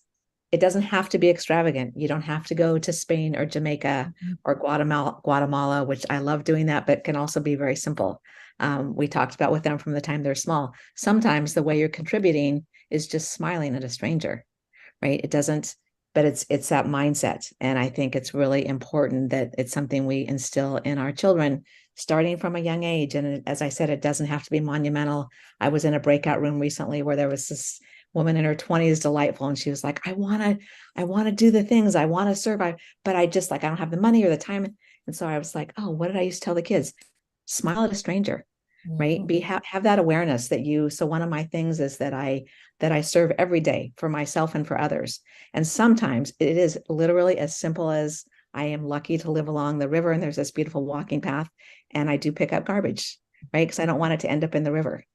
B: it doesn't have to be extravagant. You don't have to go to Spain or Jamaica or Guatemala, which I love doing that, but can also be very simple. We talked about with them from the time they're small. Sometimes the way you're contributing is just smiling at a stranger, right? It doesn't, but it's that mindset. And I think it's really important that it's something we instill in our children starting from a young age. And as I said, it doesn't have to be monumental. I was in a breakout room recently where there was this woman in her 20s, delightful, and she was like, I want to do the things, I want to serve, but I don't have the money or the time. And so I was like, oh, what did I used to tell the kids? Smile at a stranger, right? Have that awareness that so one of my things is that I serve every day for myself and for others. And sometimes it is literally as simple as, I am lucky to live along the river and there's this beautiful walking path, and I do pick up garbage, right? Because I don't want it to end up in the river.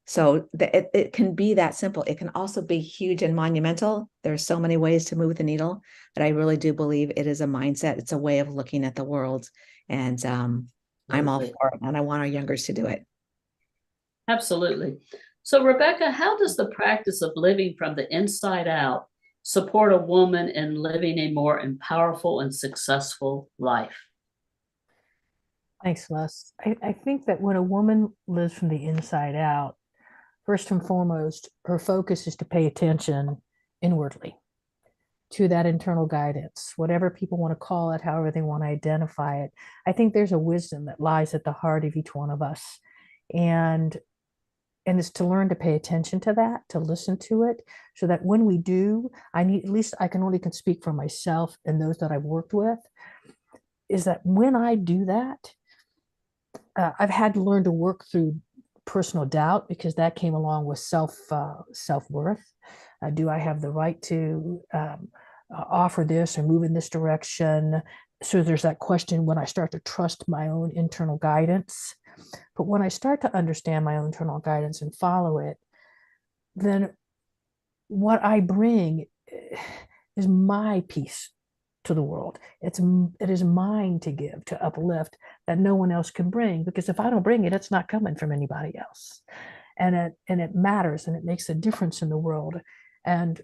B: So it can be that simple. It can also be huge and monumental. There are so many ways to move the needle, but I really do believe it is a mindset. It's a way of looking at the world. And I'm all for it, and I want our youngers to do it.
A: Absolutely. So Rebecca, how does the practice of living from the inside out support a woman in living a more powerful and successful life?
C: Thanks, Les. I think that when a woman lives from the inside out, first and foremost, her focus is to pay attention inwardly to that internal guidance, whatever people want to call it, however they want to identify it. I think there's a wisdom that lies at the heart of each one of us. And it's to learn to pay attention to that, to listen to it, so that when we do, at least I can speak for myself and those that I've worked with, is that when I do that, I've had to learn to work through personal doubt, because that came along with self-worth. Do I have the right to offer this or move in this direction? So there's that question when I start to trust my own internal guidance. But when I start to understand my own internal guidance and follow it, then what I bring is my piece to the world. It is mine to give, to uplift, that no one else can bring, because if I don't bring it, it's not coming from anybody else. And it matters, and it makes a difference in the world. And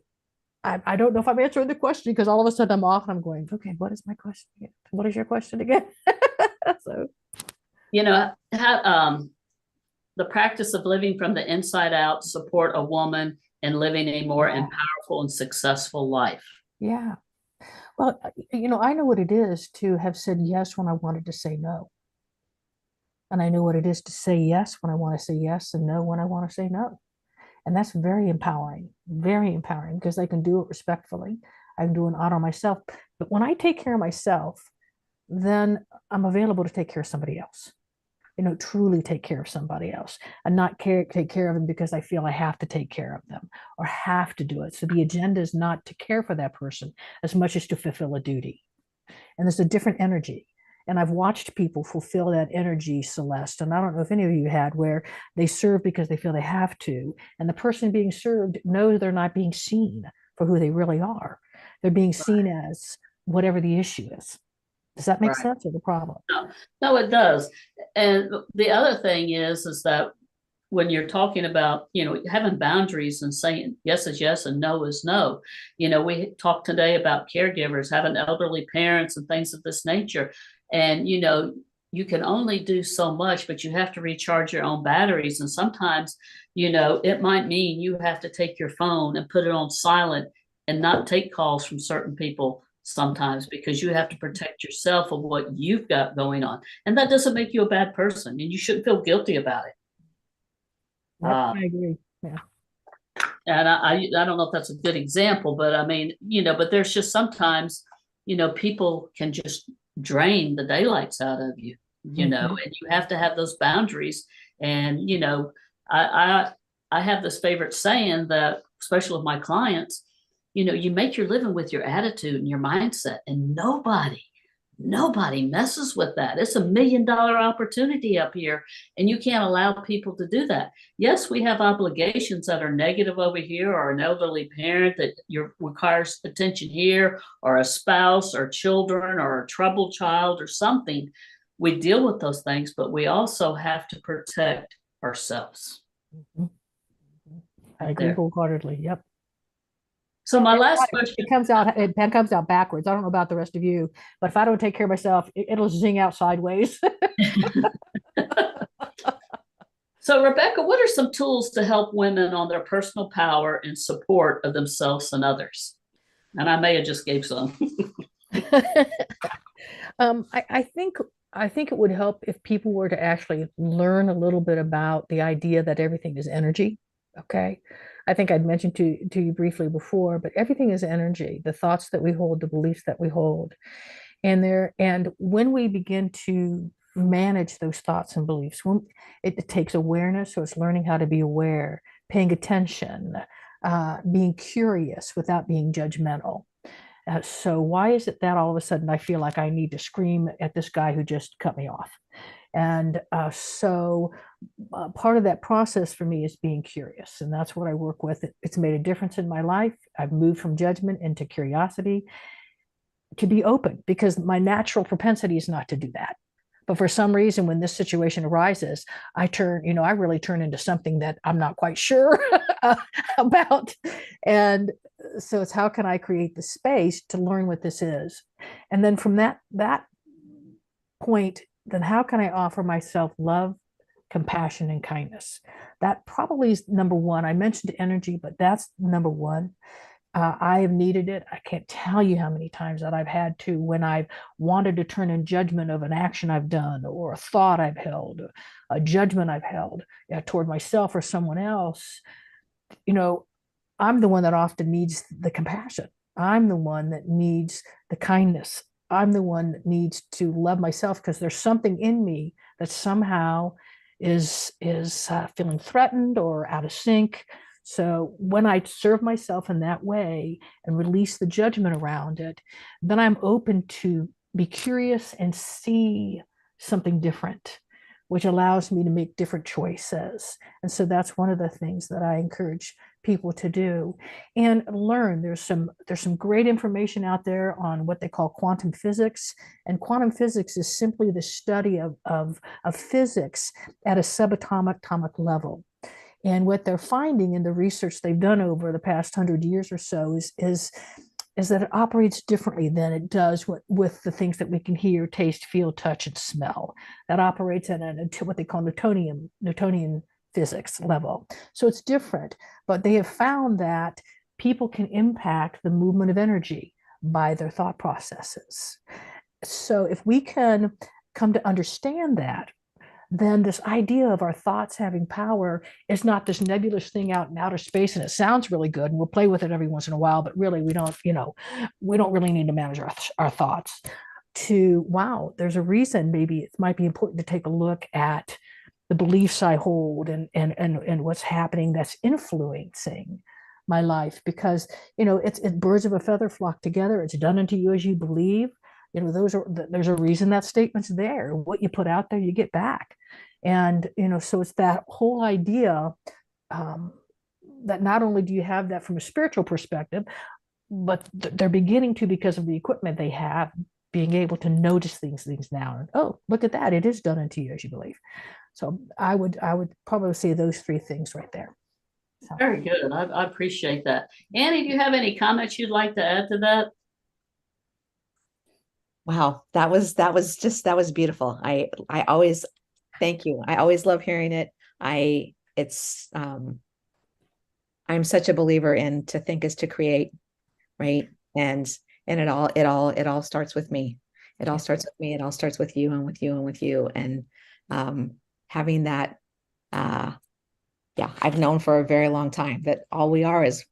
C: I don't know if I'm answering the question, because all of a sudden I'm off and I'm going, okay, what is my question again? What is your question again? So,
A: how the practice of living from the inside out support a woman in living a more powerful and successful life.
C: Yeah. Well, I know what it is to have said yes when I wanted to say no. And I know what it is to say yes when I want to say yes, and no when I want to say no. And that's very empowering, because I can do it respectfully. I can do an honor myself. But when I take care of myself, then I'm available to take care of somebody else. Truly take care of somebody else, and not take care of them because I feel I have to take care of them or have to do it. So the agenda is not to care for that person as much as to fulfill a duty. And there's a different energy. And I've watched people fulfill that energy, Celeste. And I don't know if any of you had, where they serve because they feel they have to. And the person being served knows they're not being seen for who they really are. They're being seen as whatever the issue is. Does that make sense, or the problem?
A: No, it does. And the other thing is that when you're talking about, having boundaries and saying yes is yes and no is no. We talked today about caregivers, having elderly parents and things of this nature. And, you can only do so much, but you have to recharge your own batteries. And sometimes, it might mean you have to take your phone and put it on silent and not take calls from certain people sometimes, because you have to protect yourself of what you've got going on. And that doesn't make you a bad person, and you shouldn't feel guilty about it.
C: Yep, I agree. Yeah.
A: And I don't know if that's a good example, but I mean, but there's just sometimes, people can just drain the daylights out of you, and you have to have those boundaries. And, I have this favorite saying that, especially with my clients, you make your living with your attitude and your mindset, and nobody messes with that. It's $1 million opportunity up here, and you can't allow people to do that. Yes, we have obligations that are negative over here, or an elderly parent that requires attention here, or a spouse or children or a troubled child or something. We deal with those things, but we also have to protect ourselves.
C: I agree wholeheartedly. Yep.
A: So my last question.
C: It comes out backwards. I don't know about the rest of you, but if I don't take care of myself, it'll zing out sideways.
A: So Rebecca, what are some tools to help women on their personal power and support of themselves and others? And I may have just gave some.
C: I think it would help if people were to actually learn a little bit about the idea that everything is energy. Okay. I think I'd mentioned to you briefly before, but everything is energy, the thoughts that we hold, the beliefs that we hold. And when we begin to manage those thoughts and beliefs, it takes awareness. So it's learning how to be aware, paying attention, being curious without being judgmental. So why is it that all of a sudden I feel like I need to scream at this guy who just cut me off? And so part of that process for me is being curious. And that's what I work with. It's made a difference in my life. I've moved from judgment into curiosity, to be open, because my natural propensity is not to do that. But for some reason, when this situation arises, I really turn into something that I'm not quite sure about. And so it's, how can I create the space to learn what this is? And then from that point, then how can I offer myself love, compassion, and kindness? That probably is number one. I mentioned energy, but that's number one. I have needed it. I can't tell you how many times that I've had to, when I've wanted to turn in judgment of an action I've done, or a thought I've held, a judgment I've held toward myself or someone else. I'm the one that often needs the compassion. I'm the one that needs the kindness. I'm the one that needs to love myself, because there's something in me that somehow is feeling threatened or out of sync. So when I serve myself in that way and release the judgment around it, then I'm open to be curious and see something different, which allows me to make different choices. And so that's one of the things that I encourage people to do and learn. There's some great information out there on what they call quantum physics. And quantum physics is simply the study of physics at a subatomic level. And what they're finding in the research they've done over the past 100 years or so is that it operates differently than it does with the things that we can hear, taste, feel, touch, and smell. That operates at what they call Newtonian physics level. So it's different, but they have found that people can impact the movement of energy by their thought processes. So if we can come to understand that, then this idea of our thoughts having power is not this nebulous thing out in outer space, and it sounds really good, and we'll play with it every once in a while, but really we don't really need to manage our thoughts. Wow, there's a reason maybe it might be important to take a look at the beliefs I hold and what's happening that's influencing my life, because it's birds of a feather flock together. It's done unto you as you believe. There's a reason that statement's there. What you put out there, you get back. And, so it's that whole idea that not only do you have that from a spiritual perspective, but they're beginning to, because of the equipment they have, being able to notice things now. And, oh, look at that. It is done unto you as you believe. So I would probably say those three things right there. So.
A: Very good. I appreciate that. Annie, do you have any comments you'd like to add to that?
B: Wow, that was beautiful. I always thank you. I always love hearing it. I'm such a believer in to think is to create, right? And it all starts with me. It all starts with me. It all starts with you and with you and with you. And having that, I've known for a very long time that all we are is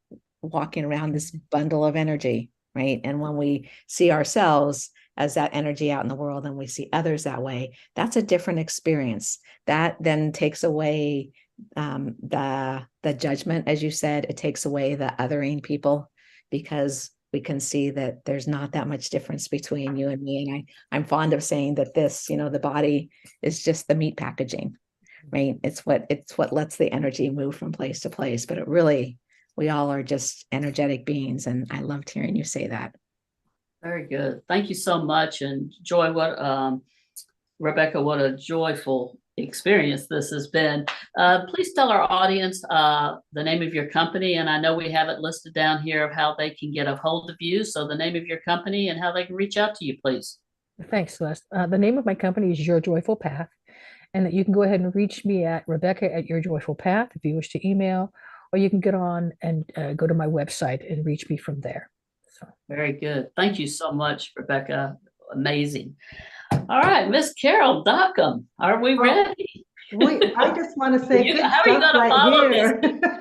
B: walking around this bundle of energy, right? And when we see ourselves as that energy out in the world and we see others that way, that's a different experience. That then takes away the judgment, as you said. It takes away the othering people, because we can see that there's not that much difference between you and me. And I'm fond of saying that this, the body is just the meat packaging, right? It's what lets the energy move from place to place. But we all are just energetic beings. And I loved hearing you say that.
A: Very good. Thank you so much. And Joy, Rebecca, what a joyful experience this has been. Please tell our audience the name of your company. And I know we have it listed down here of how they can get a hold of you. So the name of your company and how they can reach out to you, please.
C: Thanks, Celeste. The name of my company is Your Joyful Path. And that you can go ahead and reach me at Rebecca at Your Joyful Path if you wish to email, or you can get on and go to my website and reach me from there. So.
A: Very good. Thank you so much, Rebecca. Amazing. All right, Miss Carol Dockum, are we ready?
D: I just want to say,
A: how are you going to follow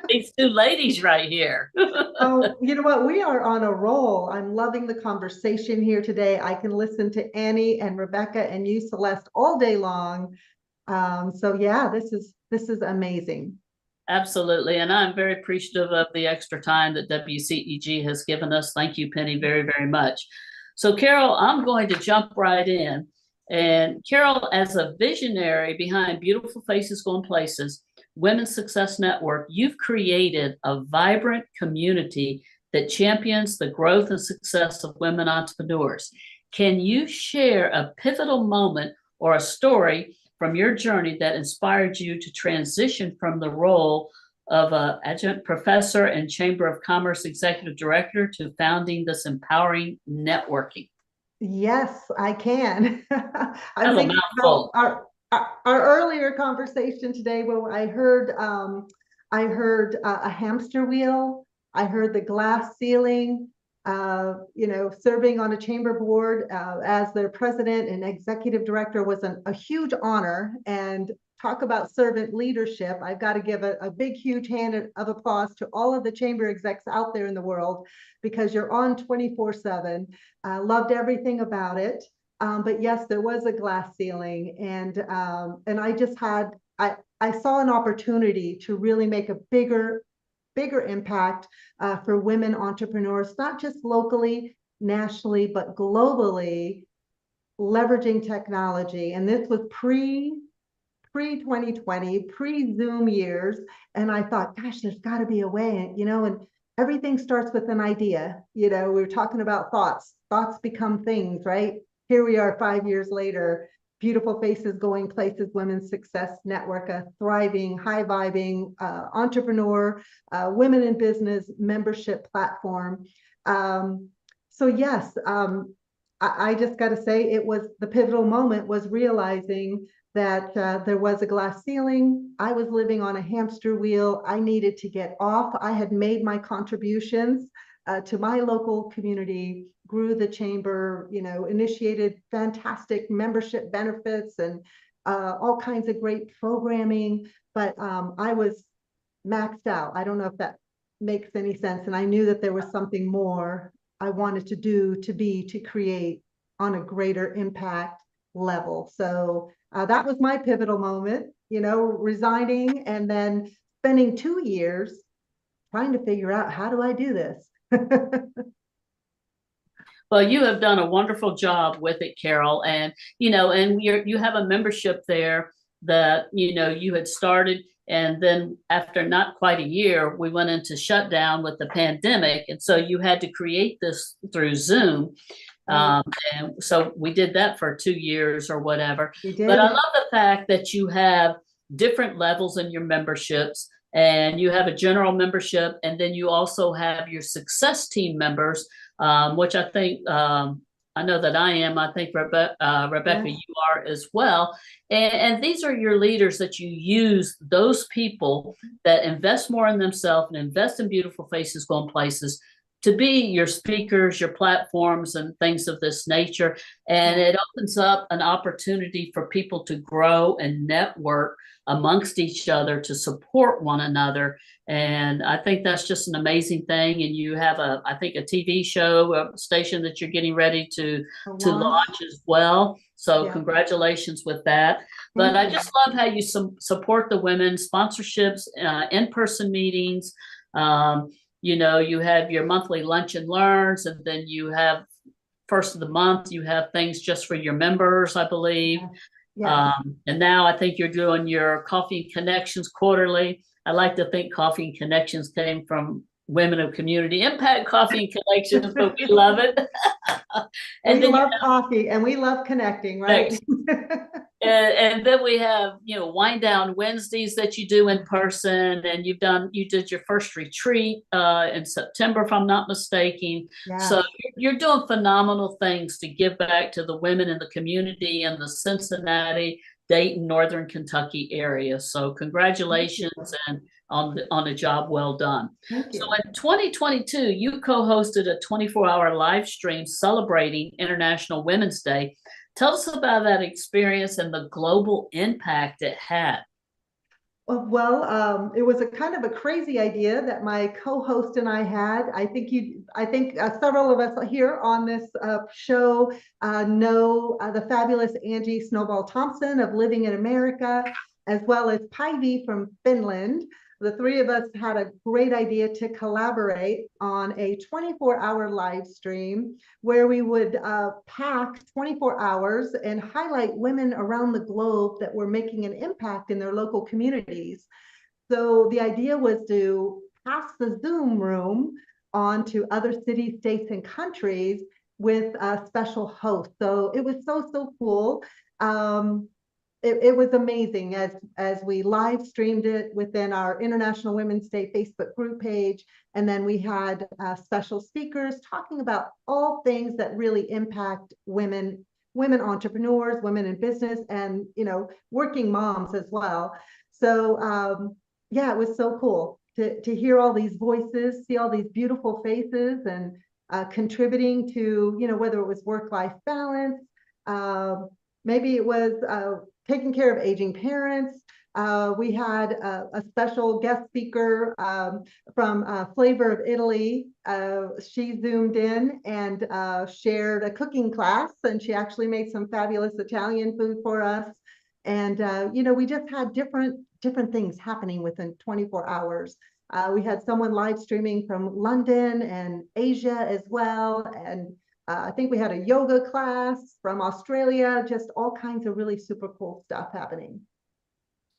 A: these two ladies right here?
D: Oh, you know what? We are on a roll. I'm loving the conversation here today. I can listen to Annie and Rebecca and you, Celeste, all day long. So yeah, this is amazing.
A: Absolutely. And I'm very appreciative of the extra time that WCEG has given us. Thank you, Penny, very, very much. So Carol, I'm going to jump right in. And Carol, as a visionary behind Beautiful Faces Going Places, Women's Success Network, you've created a vibrant community that champions the growth and success of women entrepreneurs. Can you share a pivotal moment or a story from your journey that inspired you to transition from the role of an adjunct professor and Chamber of Commerce Executive Director to founding this empowering networking?
D: Yes, I can. I think our earlier conversation today, where I heard a hamster wheel, I heard the glass ceiling. Serving on a chamber board as their president and executive director was a huge honor. And talk about servant leadership. I've got to give a big, huge hand of applause to all of the chamber execs out there in the world, because you're on 24/7. Loved everything about it. But yes, there was a glass ceiling, and I just I saw an opportunity to really make a bigger impact for women entrepreneurs, not just locally, nationally, but globally, leveraging technology. And this was pre-2020, pre-Zoom years. And I thought, gosh, there's got to be a way, and everything starts with an idea. We were talking about thoughts become things, right? Here we are 5 years later. Beautiful Faces Going Places, Women's Success Network, a thriving, high-vibing entrepreneur, women in business membership platform. So yes, I just got to say, it was the pivotal moment was realizing that there was a glass ceiling. I was living on a hamster wheel. I needed to get off. I had made my contributions to my local community, grew the chamber, initiated fantastic membership benefits and all kinds of great programming, but I was maxed out. I don't know if that makes any sense. And I knew that there was something more I wanted to do, to create on a greater impact level. So that was my pivotal moment, resigning and then spending 2 years trying to figure out, how do I do this?
A: Well, you have done a wonderful job with it, Carol. And, and you have a membership there that, you had started. And then after not quite a year, we went into shutdown with the pandemic. And so you had to create this through Zoom.
D: Right.
A: And so we did that for 2 years or whatever.
D: We
A: But I
D: did.
A: love the fact that you have different levels in your memberships, and you have a general membership, and then you also have your success team members, which I think I know that I am. I think Rebecca,
D: Yes.
A: you are as well. And these are your leaders that you use, those people that invest more in themselves and invest in beautiful faces going places, to be your speakers, your platforms, and things of this nature. And it opens up an opportunity for people to grow and network amongst each other to support one another. And I think that's just an amazing thing. And you have I think a TV show, a station that you're getting ready to launch as well. So
D: Yeah.
A: congratulations with that. But I just love how you support the women, sponsorships, in-person meetings. You have your monthly lunch and learns, and then you have first of the month, you have things just for your members, I believe.
D: Yeah.
A: And now I think you're doing your Coffee and Connections quarterly. I like to think Coffee and Connections came from Women of Community Impact Coffee and Connections, but we love it.
D: And we love coffee and we love connecting, right?
A: And then we have, Wind Down Wednesdays that you do in person, and you did your first retreat in September, if I'm not mistaken.
D: Yeah.
A: So you're doing phenomenal things to give back to the women in the community in the Cincinnati, Dayton, Northern Kentucky area. So congratulations and on a job well done.
D: Thank you.
A: So in 2022, you co-hosted a 24-hour live stream celebrating International Women's Day. Tell us about that experience and the global impact it had.
D: Well, it was a kind of a crazy idea that my co-host and I had. I think several of us here on this show know the fabulous Angie Snowball Thompson of Living in America, as well as Päivi from Finland. The three of us had a great idea to collaborate on a 24-hour live stream where we would pack 24 hours and highlight women around the globe that were making an impact in their local communities. So the idea was to pass the Zoom room on to other cities, states, and countries with a special host. So it was so cool. It was amazing as we live streamed it within our International Women's Day Facebook group page. And then we had special speakers talking about all things that really impact women entrepreneurs, women in business, and, working moms as well. So yeah, it was so cool to hear all these voices, see all these beautiful faces, and contributing to, whether it was work-life balance, maybe it was taking care of aging parents. We had a special guest speaker from Flavor of Italy. She zoomed in and shared a cooking class, and she actually made some fabulous Italian food for us. And we just had different things happening within 24 hours. We had someone live streaming from London and Asia as well, and I think we had a yoga class from Australia, just all kinds of really super cool stuff happening.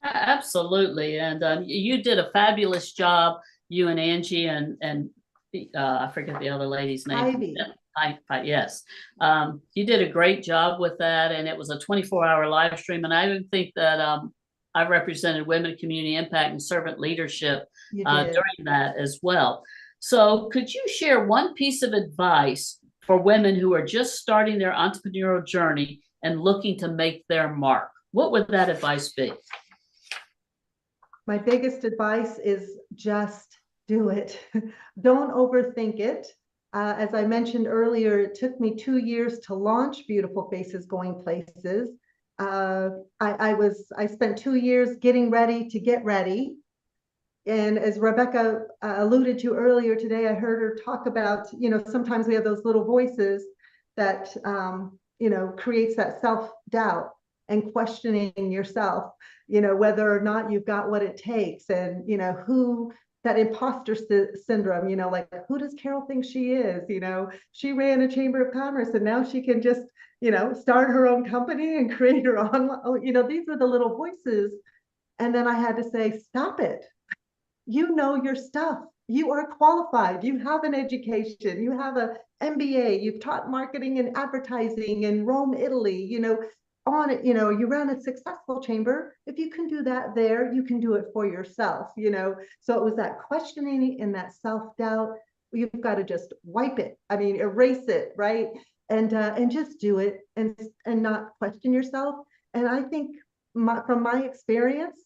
A: Absolutely. And you did a fabulous job, you and Angie and I forget the other lady's name. Yes. You did a great job with that. And it was a 24-hour live stream. And I even think that I represented Women Community Impact and Servant Leadership during that as well. So could you share one piece of advice for women who are just starting their entrepreneurial journey and looking to make their mark? What would that advice be?
D: My biggest advice is just do it. Don't overthink it. As I mentioned earlier, it took me 2 years to launch Beautiful Faces Going Places. I spent 2 years getting ready to get ready. And as Rebecca alluded to earlier today, I heard her talk about, sometimes we have those little voices that, creates that self-doubt and questioning yourself, whether or not you've got what it takes, and, who that imposter syndrome, like, who does Carol think she is? She ran a chamber of commerce and now she can just, start her own company and create her own, these are the little voices. And then I had to say, stop it. You know your stuff. you are qualified, you have an education, you have a MBA, you've taught marketing and advertising in Rome, Italy, on it, you ran a successful chamber. If you can do that there, you can do it for yourself, So it was that questioning and that self-doubt. You've got to just wipe it. I mean, erase it, right? And just do it and not question yourself. And I think from my experience,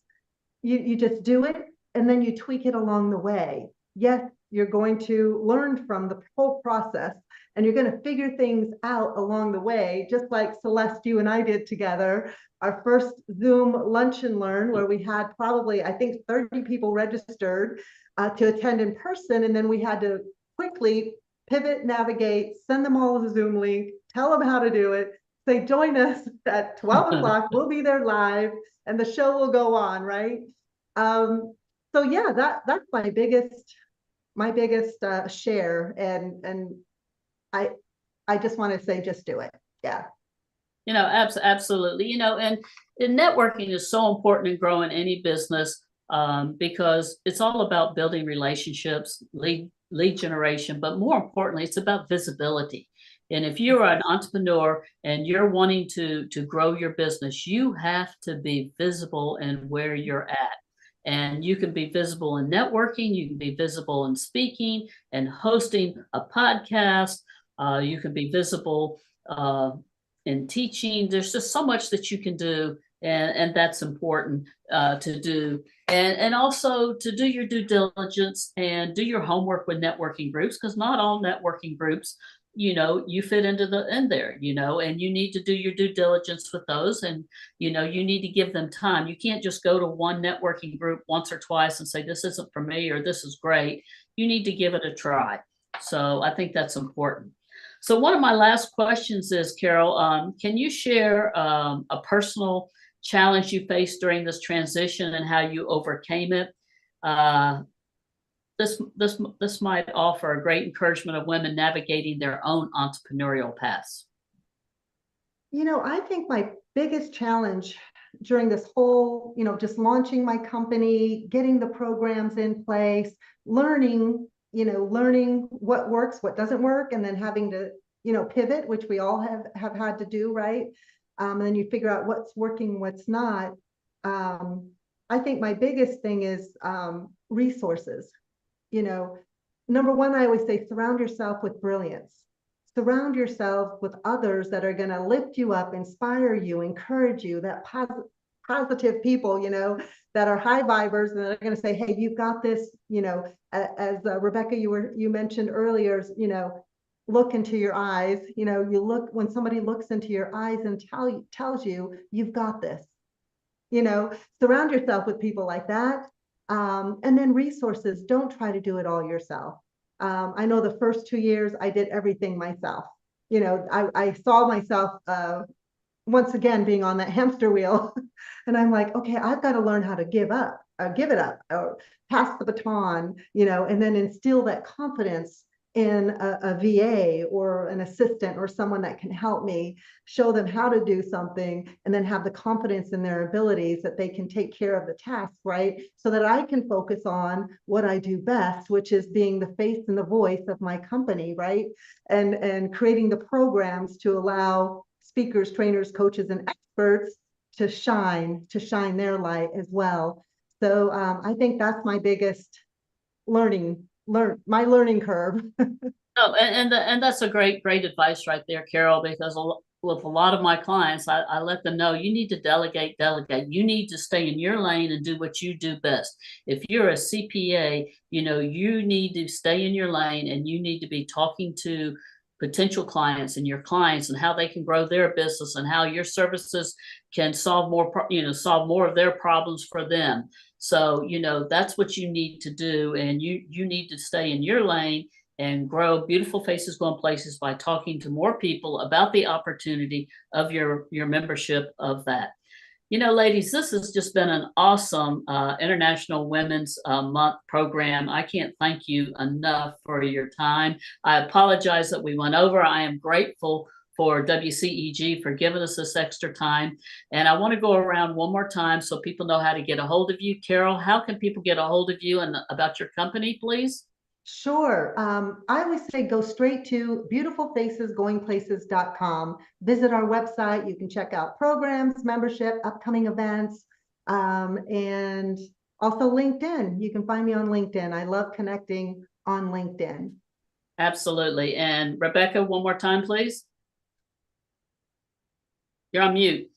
D: you just do it and then you tweak it along the way. Yes, you're going to learn from the whole process and you're going to figure things out along the way, just like Celeste, you and I did together, our first Zoom lunch and learn, where we had probably, I think, 30 people registered to attend in person. And then we had to quickly pivot, navigate, send them all the Zoom link, tell them how to do it, say, join us at 12 o'clock, we'll be there live and the show will go on, right? So yeah, that's my biggest share. And I just want to say, just do it. Yeah.
A: Absolutely. And networking is so important in growing any business because it's all about building relationships, lead generation, but more importantly, it's about visibility. And if you're an entrepreneur and you're wanting to grow your business, you have to be visible in where you're at. And you can be visible in networking, you can be visible in speaking and hosting a podcast. You can be visible in teaching. There's just so much that you can do, and that's important to do. And also to do your due diligence and do your homework with networking groups, because not all networking groups, you fit in there, and you need to do your due diligence with those. And, you need to give them time. You can't just go to one networking group once or twice and say, this isn't for me, or this is great. You need to give it a try. So I think that's important. So one of my last questions is, Carol, can you share a personal challenge you faced during this transition and how you overcame it? This might offer a great encouragement of women navigating their own entrepreneurial paths.
D: I think my biggest challenge during this whole, just launching my company, getting the programs in place, learning what works, what doesn't work, and then having to, pivot, which we all have had to do, right? And then you figure out what's working, what's not. I think my biggest thing is resources. Number one, I always say, surround yourself with brilliance. Surround yourself with others that are going to lift you up, inspire you, encourage you, that positive people, that are high vibers and that are going to say, hey, you've got this, as Rebecca, you mentioned earlier, look into your eyes, you look, when somebody looks into your eyes and tells you, you've got this, surround yourself with people like that. And then resources, don't try to do it all yourself. I know the first 2 years I did everything myself. I saw myself once again being on that hamster wheel and I'm like, okay, I've got to learn how to give it up, or pass the baton, and then instill that confidence in a VA or an assistant or someone that can help me, show them how to do something, and then have the confidence in their abilities that they can take care of the task, right? So that I can focus on what I do best, which is being the face and the voice of my company, right? And creating the programs to allow speakers, trainers, coaches, and experts to shine their light as well. So I think that's my biggest learning curve.
A: Oh, and that's a great advice right there, Carol, because with a lot of my clients, I let them know you need to delegate. You need to stay in your lane and do what you do best. If you're a CPA, you need to stay in your lane and you need to be talking to potential clients and your clients and how they can grow their business and how your services can solve more of their problems for them. So, that's what you need to do. And you need to stay in your lane and grow beautiful faces going places by talking to more people about the opportunity of your membership of that. Ladies, this has just been an awesome International Women's Month program. I can't thank you enough for your time. I apologize that we went over. I am grateful for WCEG for giving us this extra time. And I want to go around one more time so people know how to get a hold of you. Carol, how can people get a hold of you and about your company, please?
D: Sure. I always say go straight to beautifulfacesgoingplaces.com. Visit our website. You can check out programs, membership, upcoming events, and also LinkedIn. You can find me on LinkedIn. I love connecting on LinkedIn.
A: Absolutely. And Rebecca, one more time, please. You're on mute.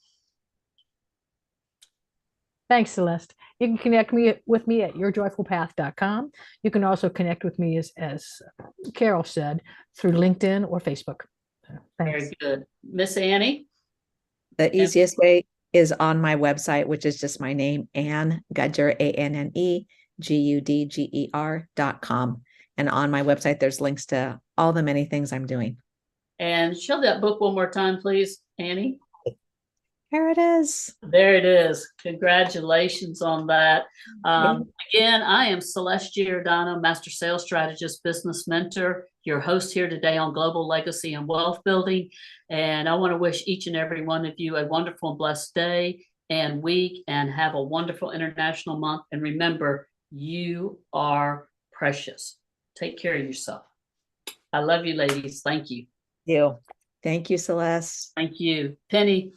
C: Thanks, Celeste. You can connect with me at yourjoyfulpath.com. You can also connect with me, as Carol said, through LinkedIn or Facebook. Thanks.
A: Very good. Miss Annie?
B: The easiest way is on my website, which is just my name, Anne Gudger, ANNEGUDGER.com. And on my website, there's links to all the many things I'm doing.
A: And show that book one more time, please, Annie.
B: Here it is.
A: There it is. Congratulations on that. Again, I am Celeste Giordano, Master Sales Strategist, Business Mentor, your host here today on Global Legacy and Wealth Building. And I want to wish each and every one of you a wonderful and blessed day and week, and have a wonderful International Month. And remember, you are precious. Take care of yourself. I love you, ladies. Thank you.
B: Thank you, Celeste.
A: Thank you. Penny.